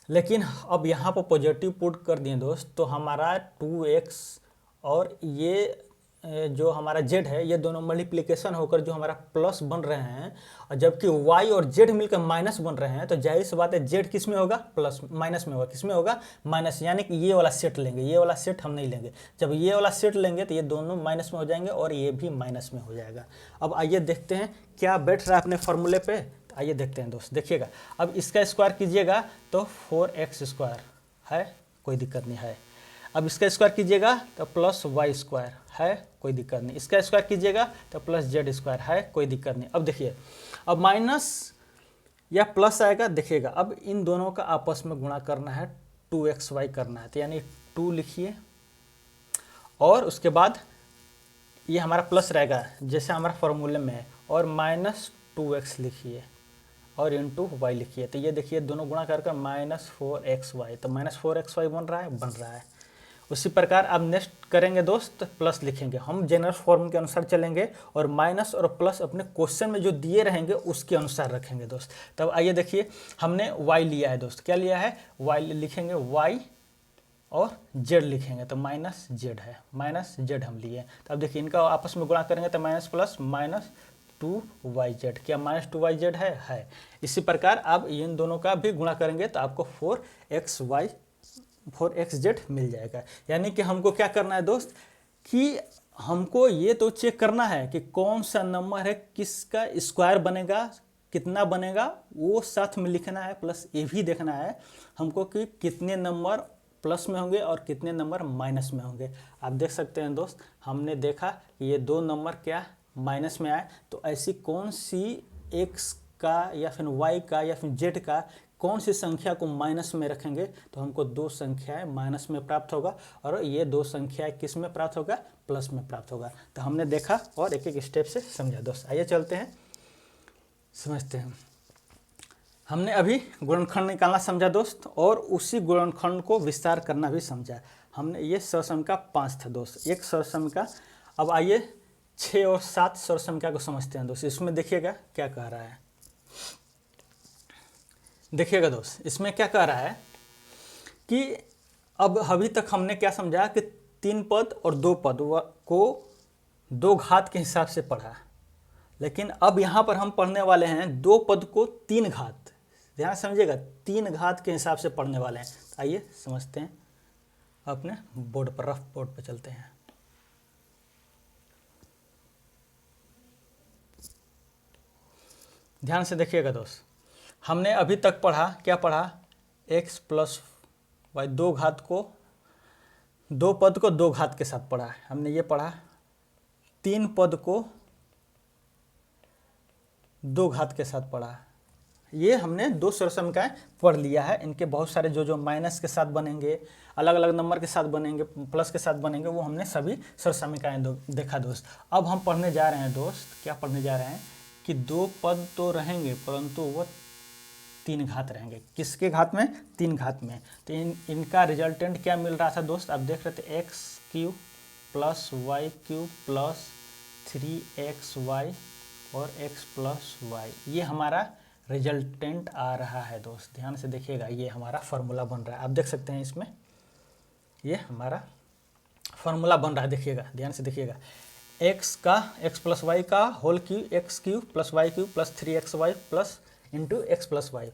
लेकिन अब यहाँ पर पॉजिटिव पुट कर दिए दोस्त, तो हमारा 2x और ये जो हमारा z है, ये दोनों मल्टीप्लिकेशन होकर जो हमारा प्लस बन रहे हैं, और जबकि y और z मिलकर माइनस बन रहे हैं, तो जाहिर सी बात है z किस में होगा? प्लस, माइनस में होगा। किस में होगा? माइनस। यानी कि ये वाला सेट लेंगे, ये वाला सेट हम नहीं लेंगे। जब ये वाला सेट लेंगे तो ये दोनों माइनस में हो जाएंगे और ये भी माइनस में हो जाएगा। अब आइए देखते हैं क्या बैठ रहा है अपने फॉर्मूले पे। आइए देखते हैं दोस्त, देखिएगा। अब इसका स्क्वायर कीजिएगा तो 4x² है, कोई दिक्कत नहीं है। अब इसका स्क्वायर कीजिएगा तो +y² है, कोई दिक्कत नहीं। इसका स्क्वायर कीजिएगा तो +z² है, कोई दिक्कत नहीं। अब देखिए, अब माइनस या प्लस आएगा, देखिएगा। अब इन दोनों का आपस में गुणा करना है, 2xy करना है, तो यानी 2 लिखिए और उसके बाद ये हमारा प्लस रहेगा जैसे हमारा फॉर्मूले में है, और -2x लिखिए और इंटू वाई लिखिए। तो ये देखिए दोनों गुणा कर -4xy, तो -4xy बन रहा है। उसी प्रकार अब नेक्स्ट करेंगे दोस्त, प्लस लिखेंगे। हम जनरल फॉर्म के अनुसार चलेंगे और माइनस और प्लस अपने क्वेश्चन में जो दिए रहेंगे उसके अनुसार रखेंगे दोस्त। तब आइए देखिए, हमने y लिया है दोस्त, क्या लिया है, y लिखेंगे, y और z लिखेंगे, तो -z है, -z हम लिए। तो अब देखिए इनका आपस में गुणा करेंगे तो माइनस प्लस -2yz, क्या -2yz है। इसी प्रकार अब इन दोनों का भी गुणा करेंगे तो आपको 4xz मिल जाएगा। यानी कि हमको क्या करना है दोस्त, कि हमको ये तो चेक करना है कि कौन सा नंबर है, किसका स्क्वायर बनेगा, कितना बनेगा, वो साथ में लिखना है, प्लस ये भी देखना है हमको कि कितने नंबर प्लस में होंगे और कितने नंबर माइनस में होंगे। आप देख सकते हैं दोस्त, हमने देखा कि ये 2 नंबर क्या माइनस में आए, तो ऐसी कौन सी x का या फिर y का या फिर z का कौन सी संख्या को माइनस में रखेंगे तो हमको 2 संख्याएं माइनस में प्राप्त होगा, और ये 2 संख्याएं किस में प्राप्त होगा, प्लस में प्राप्त होगा। तो हमने देखा और एक एक स्टेप से समझा दोस्त। आइए चलते हैं, समझते हैं। हमने अभी गुणनखंड निकालना समझा दोस्त, और उसी गुणनखंड को विस्तार करना भी समझा हमने। ये सरसंख्या 5 था दोस्त, एक सरसंख्या। अब आइए 6 और 7 सरसंख्या को समझते हैं दोस्त। इसमें देखिएगा क्या कह रहा है, देखिएगा दोस्त, इसमें क्या कह रहा है कि अब अभी तक हमने क्या समझा कि 3 पद और 2 पद को 2 घात के हिसाब से पढ़ा, लेकिन अब यहाँ पर हम पढ़ने वाले हैं 2 पद को 3 घात, ध्यान समझिएगा, 3 घात के हिसाब से पढ़ने वाले हैं। आइए समझते हैं, अपने बोर्ड पर, रफ बोर्ड पर चलते हैं। ध्यान से देखिएगा दोस्त, हमने अभी तक पढ़ा, क्या पढ़ा, x + y 2 घात को, 2 पद को 2 घात के साथ पढ़ा है हमने। ये पढ़ा 3 पद को 2 घात के साथ पढ़ा। ये हमने 2 सरसंख्याएं पढ़ लिया है। इनके बहुत सारे जो माइनस के साथ बनेंगे, अलग अलग नंबर के साथ बनेंगे, प्लस के साथ बनेंगे, वो हमने सभी सरसंख्याएं देखा दोस्त। अब हम पढ़ने जा रहे हैं दोस्त, क्या पढ़ने जा रहे हैं कि 2 पद तो रहेंगे परंतु वो 3 घात रहेंगे। किसके घात में, 3 घात में। तो इनका रिजल्टेंट क्या मिल रहा था दोस्त, आप देख रहे थे x³ + y³ + 3xy और x + y, ये हमारा रिजल्टेंट आ रहा है दोस्त। ध्यान से देखिएगा, ये हमारा फार्मूला बन रहा है, आप देख सकते हैं इसमें, ये हमारा फार्मूला बन रहा है। देखिएगा, ध्यान से देखिएगा, x + y का whole cube, x³ + y³ + 3xy + into x + y।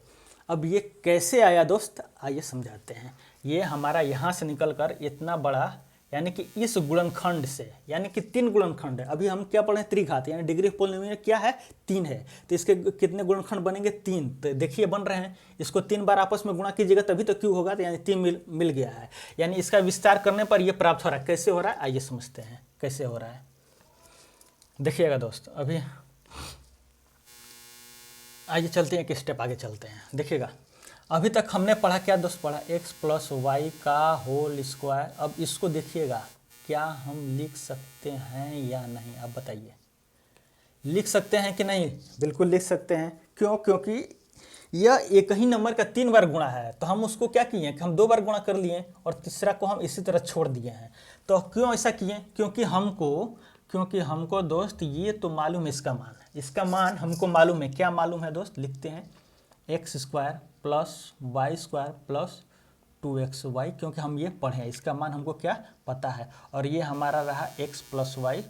अब ये कैसे आया दोस्त, आइए समझाते हैं। ये हमारा यहाँ से निकल कर इतना बड़ा, यानी कि इस गुणनखंड से, यानी कि 3 गुणनखंड है। अभी हम क्या पढ़े, त्रिघात, यानी डिग्री ऑफ पॉलिनोमियल क्या है, 3 है। तो इसके कितने गुणनखंड बनेंगे, 3। तो देखिए बन रहे हैं, इसको 3 बार आपस में गुणा कीजिएगा तभी तो क्यों होगा, तो यानी 3 मिल गया है। यानी इसका विस्तार करने पर ये प्राप्त हो रहा है। कैसे हो रहा है, आइए समझते हैं कैसे हो रहा है। देखिएगा दोस्त, अभी आइए चलते हैं, एक स्टेप आगे चलते हैं। देखिएगा, अभी तक हमने पढ़ा क्या दोस्त, पढ़ा x + y का होल स्क्वायर। अब इसको देखिएगा, क्या हम लिख सकते हैं या नहीं, आप बताइए, लिख सकते हैं कि नहीं। बिल्कुल लिख सकते हैं। क्यों, क्योंकि यह एक ही नंबर का 3 बार गुणा है, तो हम उसको क्या किए कि हम 2 बार गुणा कर लिए और तीसरा को हम इसी तरह छोड़ दिए हैं। तो क्यों ऐसा किए, क्योंकि हमको दोस्त ये तो मालूम है, इसका मान हमको मालूम है। क्या मालूम है दोस्त, लिखते हैं x² + y² + 2xy, क्योंकि हम ये पढ़े, इसका मान हमको क्या पता है। और ये हमारा रहा x + y,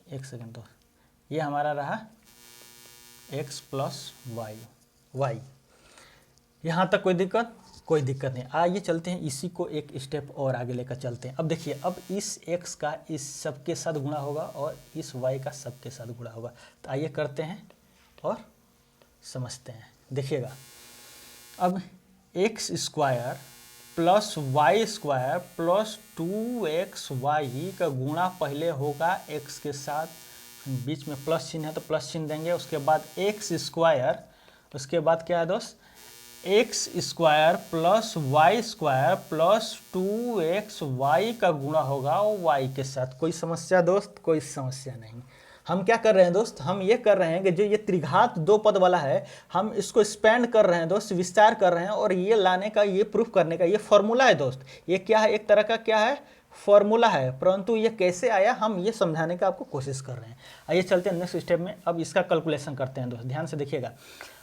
एक सेकेंड दोस्त, ये हमारा रहा x + y। यहाँ तक कोई दिक्कत नहीं। आइए चलते हैं, इसी को एक स्टेप और आगे लेकर चलते हैं। अब देखिए, अब इस x का इस सब के साथ गुणा होगा और इस y का सब के साथ गुणा होगा। तो आइए करते हैं और समझते हैं। देखिएगा, अब x² + y² + 2xy का गुणा पहले होगा x के साथ, बीच में प्लस चिन्ह है तो प्लस चिन्ह देंगे, उसके बाद x², उसके बाद क्या है दोस्त, X square plus Y square plus 2xy का गुणा होगा वाई के साथ। कोई समस्या दोस्त? कोई समस्या नहीं। हम क्या कर रहे हैं दोस्त, हम ये कर रहे हैं कि जो ये त्रिघात दो पद वाला है, हम इसको स्पैंड कर रहे हैं दोस्त, विस्तार कर रहे हैं, और ये लाने का, ये प्रूफ करने का ये फॉर्मूला है दोस्त। ये क्या है? एक तरह का क्या है? फॉर्मूला है। परंतु ये कैसे आया हम ये समझाने का आपको कोशिश कर रहे हैं। आइए चलते हैं नेक्स्ट स्टेप में। अब इसका कैलकुलेशन करते हैं दोस्त, ध्यान से देखिएगा।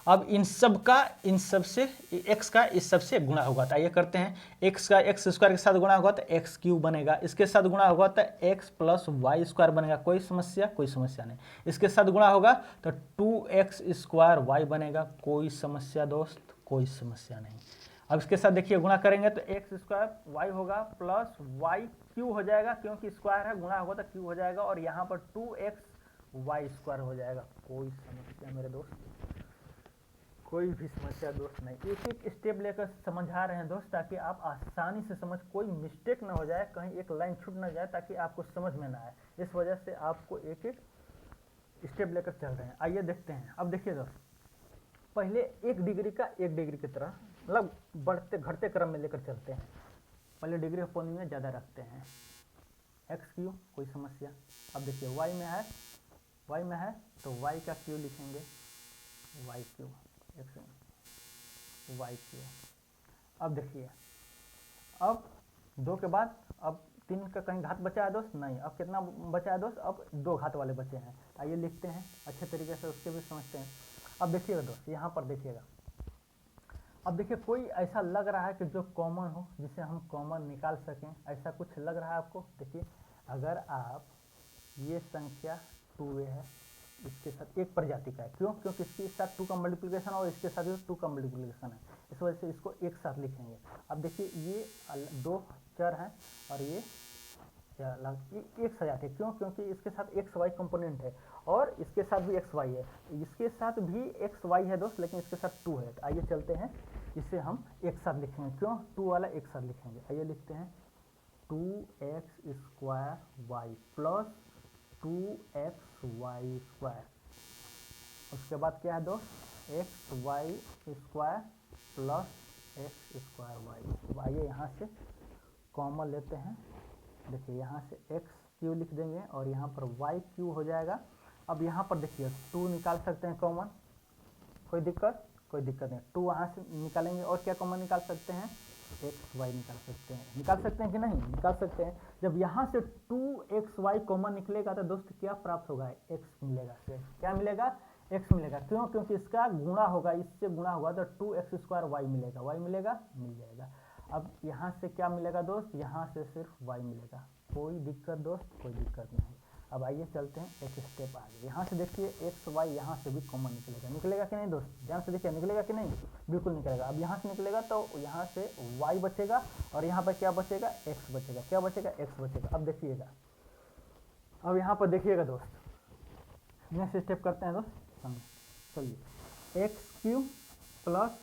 अब इन सब का इन सब से x का इस सब से गुणा होगा, तो आइए करते हैं। x का एक्स स्क्वायर के साथ गुणा होगा तो एक्स क्यूब बनेगा, इसके साथ गुणा होगा तो x प्लस वाई स्क्वायर बनेगा। कोई समस्या? कोई समस्या नहीं। इसके साथ गुणा होगा तो 2x स्क्वायर वाई बनेगा। कोई समस्या दोस्त? कोई समस्या नहीं। अब इसके साथ देखिए गुणा करेंगे तो एक्स स्क्वायर वाई होगा प्लस वाई क्यू हो जाएगा, क्योंकि स्क्वायर है, गुणा होगा तो क्यू हो जाएगा, और यहाँ पर 2x वाई स्क्वायर हो जाएगा। कोई समस्या मेरे दोस्त? कोई भी समस्या दोस्त नहीं। एक एक स्टेप लेकर समझा रहे हैं दोस्त, ताकि आप आसानी से समझ, कोई मिस्टेक ना हो जाए, कहीं एक लाइन छूट ना जाए, ताकि आपको समझ में ना आए। इस वजह से आपको एक एक स्टेप लेकर चल रहे हैं। आइए देखते हैं। अब देखिए दोस्त, पहले 1 डिग्री का 1 डिग्री की तरह, मतलब बढ़ते घटते क्रम में लेकर चलते हैं। पहले डिग्री ऑफ में ज़्यादा रखते हैं। एक्स क्यू, कोई समस्या। अब देखिए वाई में है, वाई में है तो वाई का क्यू लिखेंगे, Y cube, X Y cube. अब देखिए, अब 2 के बाद अब 3 का कहीं घात बचा है दोस्त? नहीं। अब कितना बचा है दोस्त? अब 2 घात वाले बचे हैं। आइए लिखते हैं अच्छे तरीके से, उसके भी समझते हैं। अब देखिएगा दोस्त, यहाँ पर देखिएगा। अब देखिए, कोई ऐसा लग रहा है कि जो कॉमन हो, जिसे हम कॉमन निकाल सकें, ऐसा कुछ लग रहा है आपको? देखिए, अगर आप ये संख्या 2a है, इसके साथ एक प्रजाति का है, क्यों? क्योंकि इसके साथ 2 का मल्टीप्लिकेशन और इसके साथ भी 2 का मल्टीप्लिकेशन है, इस वजह से इसको एक साथ लिखेंगे। अब देखिए, ये 2 चर हैं और ये एक सजाते हैं, क्यों? क्योंकि इसके साथ एक्स वाई कंपोनेंट है और इसके साथ भी एक्स वाई है, इसके साथ भी एक्स वाई है दोस्त, लेकिन इसके साथ 2 है। तो आइए चलते हैं, इसे हम एक साथ लिखेंगे, क्यों? 2 वाला एक साथ लिखेंगे। आइए लिखते हैं 2x square Y plus 2x Y square. उसके बाद क्या है दोस्त? X Y square plus X square Y. आइए यहाँ से कॉमन लेते हैं। देखिए, यहाँ से एक्स क्यू लिख देंगे और यहाँ पर वाई क्यू हो जाएगा। अब यहाँ पर देखिए 2 निकाल सकते हैं कॉमन, कोई दिक्कत? कोई दिक्कत नहीं। 2 वहाँ से निकालेंगे और क्या कॉमन निकाल सकते हैं? एक्स वाई निकाल सकते हैं। निकाल सकते हैं कि नहीं? निकाल सकते हैं। जब यहाँ से 2xy कॉमन निकलेगा तो दोस्त क्या प्राप्त होगा? x मिलेगा। से क्या मिलेगा? x मिलेगा। क्यों? क्योंकि इसका गुणा होगा, इससे गुणा होगा तो 2x स्क्वायर वाई मिलेगा। वाई मिलेगा, मिल जाएगा। अब यहाँ से क्या मिलेगा दोस्त? यहाँ से सिर्फ y मिलेगा। कोई दिक्कत दोस्त? कोई दिक्कत नहीं। अब आइए चलते हैं एक स्टेप आगे। यहाँ से देखिए एक्स वाई यहाँ से भी कॉमन निकलेगा। निकलेगा कि नहीं दोस्त? ध्यान से देखिए, निकलेगा कि नहीं? बिल्कुल निकलेगा। अब यहाँ से निकलेगा तो यहाँ से y बचेगा और यहाँ पर क्या बचेगा? x बचेगा। क्या बचेगा? x बचेगा। अब देखिएगा, अब यहाँ पर देखिएगा दोस्त, नेक्स्ट स्टेप करते हैं दोस्त। चलिए, X cube plus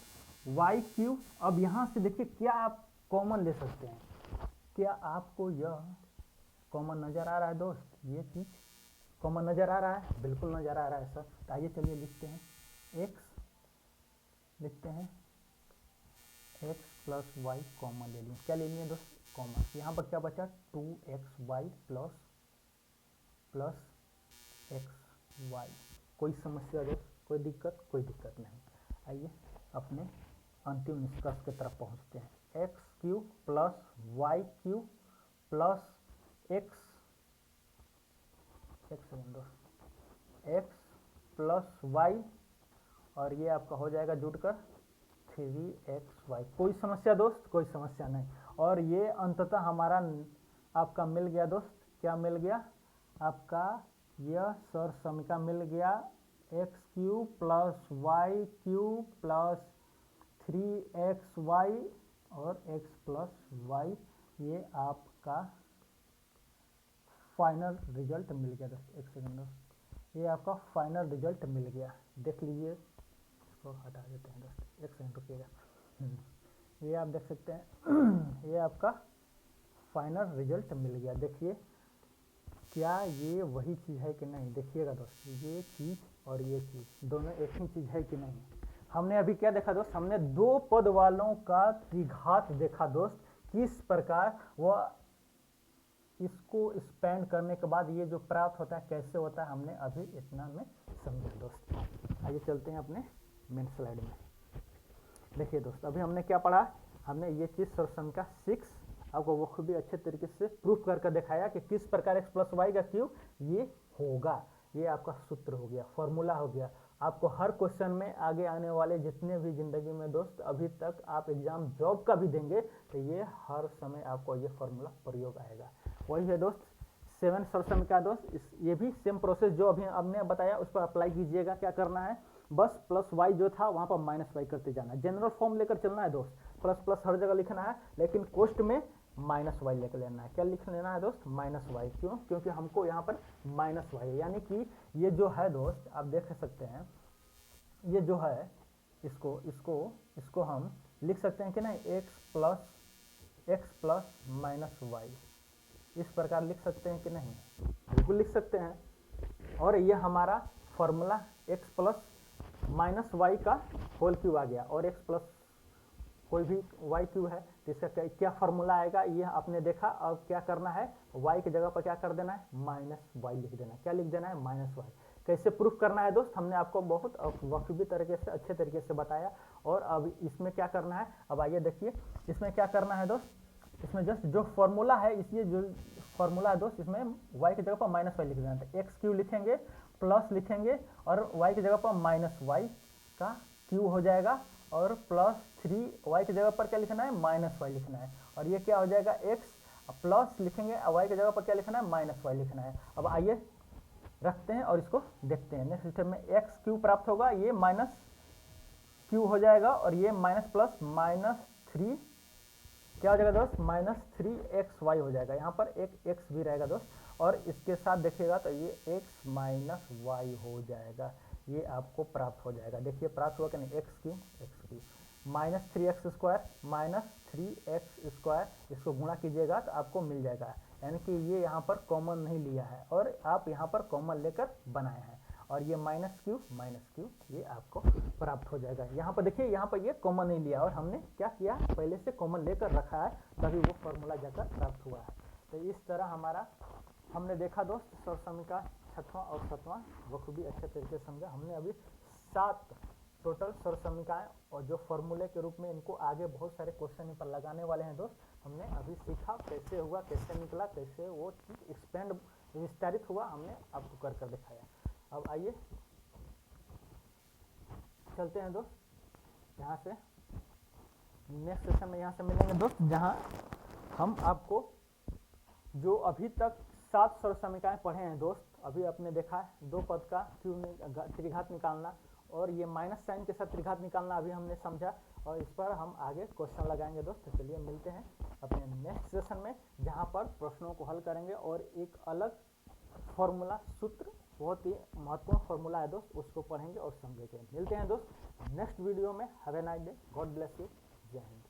Y cube. अब यहाँ से देखिए क्या आप कॉमन ले सकते हैं। क्या आपको यह कॉमन नज़र आ रहा है दोस्त? ये चीज़ कॉमन नज़र आ रहा है? बिल्कुल नज़र आ रहा है सर। तो आइए चलिए लिखते हैं, एक्स लिखते हैं, एक्स प्लस वाई कॉमन ले लिए। क्या ले लिए दोस्त? कॉमन। यहाँ पर क्या बचा? 2xy plus x Y. कोई समस्या दोस्त? कोई दिक्कत? कोई दिक्कत नहीं। आइए अपने अंतिम निष्कर्ष की तरफ पहुँचते हैं। X cube plus Y cube plus X plus Y, और ये आपका हो जाएगा जुड़कर 3xy। कोई समस्या दोस्त? कोई समस्या नहीं। और ये अंततः हमारा आपका मिल गया दोस्त। क्या मिल गया आपका? यह सर समीकरण मिल गया, X cube plus Y cube plus 3xy और x प्लस वाई। ये आपका फाइनल रिजल्ट मिल गया दोस्त। एक सेकंड दोस्त, ये आपका फाइनल रिजल्ट मिल गया। देख लीजिए, इसको हटा देते हैं दोस्त, एक सेकंड रुकिएगा। ये आप देख सकते हैं, ये आपका फाइनल रिजल्ट मिल गया। देखिए क्या ये वही चीज़ है कि नहीं? देखिएगा दोस्त, ये चीज़ और ये चीज़ दोनों एक ही चीज़ है कि नहीं? हमने अभी क्या देखा दोस्त, हमने दो पद वालों का त्रिघात देखा दोस्त, किस प्रकार वह इसको स्पेंड करने के बाद ये जो प्राप्त होता है कैसे होता है, हमने अभी इतना में समझा दोस्त। आइए चलते हैं अपने मेन स्लाइड में। देखिए दोस्त, अभी हमने क्या पढ़ा, हमने ये चीज़ सर्व समीकरण 6 आपको वो खूब भी अच्छे तरीके से प्रूफ करके दिखाया कि किस प्रकार x प्लस वाई का क्यूब ये होगा। ये आपका सूत्र हो गया, फॉर्मूला हो गया। आपको हर क्वेश्चन में आगे आने वाले जितने भी जिंदगी में दोस्त अभी तक आप एग्जाम जॉब का भी देंगे तो ये हर समय आपको ये फॉर्मूला प्रयोग आएगा। वही है दोस्त 7 सर्व समीकरण दोस्त, ये भी सेम प्रोसेस जो अभी हमने बताया उस पर अप्लाई कीजिएगा। क्या करना है, बस प्लस वाई जो था वहाँ पर माइनस वाई करते जाना है। जनरल फॉर्म लेकर चलना है दोस्त, प्लस प्लस हर जगह लिखना है, लेकिन कोष्ट में माइनस वाई लेकर लेना है। क्या लिख लेना है दोस्त, माइनस वाई। क्यों, क्योंकि हमको यहाँ पर माइनस वाई है, यानी कि ये जो है दोस्त आप देख सकते हैं, ये जो है इसको इसको इसको हम लिख सकते हैं कि नहीं, एक्स प्लस माइनस वाई, इस प्रकार लिख सकते हैं कि नहीं, बिल्कुल लिख सकते हैं। और ये हमारा formula X plus minus Y का होल क्यूब आ गया, और एक्स प्लस कोई भी वाई क्यूब है तो इसका क्या फॉर्मूला आएगा ये आपने देखा। अब क्या करना है, वाई की जगह पर क्या कर देना है, माइनस वाई लिख देना है। क्या लिख देना है, माइनस वाई। कैसे प्रूफ करना है दोस्त, हमने आपको बहुत बखूबी तरीके से अच्छे तरीके से बताया। और अब इसमें क्या करना है, अब आइए देखिए इसमें क्या करना है दोस्त, इसमें जस्ट जो फॉर्मूला है, इसलिए जो फॉर्मूला है दोस्त इसमें y की जगह पर माइनस वाई लिख देना है। एक्स क्यू लिखेंगे, प्लस लिखेंगे, और y की जगह पर माइनस वाई का क्यू हो जाएगा, और प्लस 3 y की जगह पर क्या लिखना है, माइनस वाई लिखना है। और ये क्या हो जाएगा, x प्लस लिखेंगे, y की जगह पर क्या लिखना है, माइनस वाई लिखना है। अब आइए रखते हैं और इसको देखते हैं। नेक्स्ट स्टेप में एक्स क्यू प्राप्त होगा, ये माइनस क्यू हो जाएगा, और ये माइनस प्लस माइनस 3 क्या हो जाएगा दोस्त, माइनस 3xy हो जाएगा। यहाँ पर एक x भी रहेगा दोस्त, और इसके साथ देखिएगा तो ये x माइनस वाई हो जाएगा। ये आपको प्राप्त हो जाएगा। देखिए प्राप्त हुआ कि नहीं, x Q minus 3x² minus 3x², इसको गुणा कीजिएगा तो आपको मिल जाएगा। यानी कि ये यहाँ पर कॉमन नहीं लिया है, और आप यहाँ पर कॉमन लेकर बनाए हैं, और ये माइनस क्यू ये आपको प्राप्त हो जाएगा। यहाँ पर देखिए, यहाँ पर ये कॉमन नहीं लिया, और हमने क्या किया, पहले से कॉमन लेकर रखा है, तभी वो फॉर्मूला जाकर प्राप्त हुआ है। तो इस तरह हमारा हमने देखा दोस्त सर्व समीकरण 6वां और 7वां बखूबी अच्छे तरीके से समझा। हमने अभी 7 टोटल सर्व समीकरण और जो फॉर्मूले के रूप में इनको आगे बहुत सारे क्वेश्चन पर लगाने वाले हैं दोस्त, हमने अभी सीखा कैसे हुआ, कैसे निकला, कैसे वो चीज़ एक्सपेंड विस्तारित हुआ, हमने आपको कर कर दिखाया। अब आइए चलते हैं दोस्त, यहाँ से नेक्स्ट सेशन में यहाँ से मिलेंगे दोस्त, जहाँ हम आपको जो अभी तक 7 सर्व समीकरण पढ़े हैं दोस्त, अभी आपने देखा है 2 पद का क्यूब त्रिघात निकालना, और ये माइनस साइन के साथ त्रिघात निकालना अभी हमने समझा, और इस पर हम आगे क्वेश्चन लगाएंगे दोस्त। तो चलिए मिलते हैं अपने नेक्स्ट सेशन में, जहाँ पर प्रश्नों को हल करेंगे, और एक अलग फॉर्मूला सूत्र, बहुत ही महत्वपूर्ण फॉर्मूला है दोस्त, उसको पढ़ेंगे और समझेंगे। मिलते हैं दोस्त नेक्स्ट वीडियो में। Have a nice day, God bless you, जय हिंद।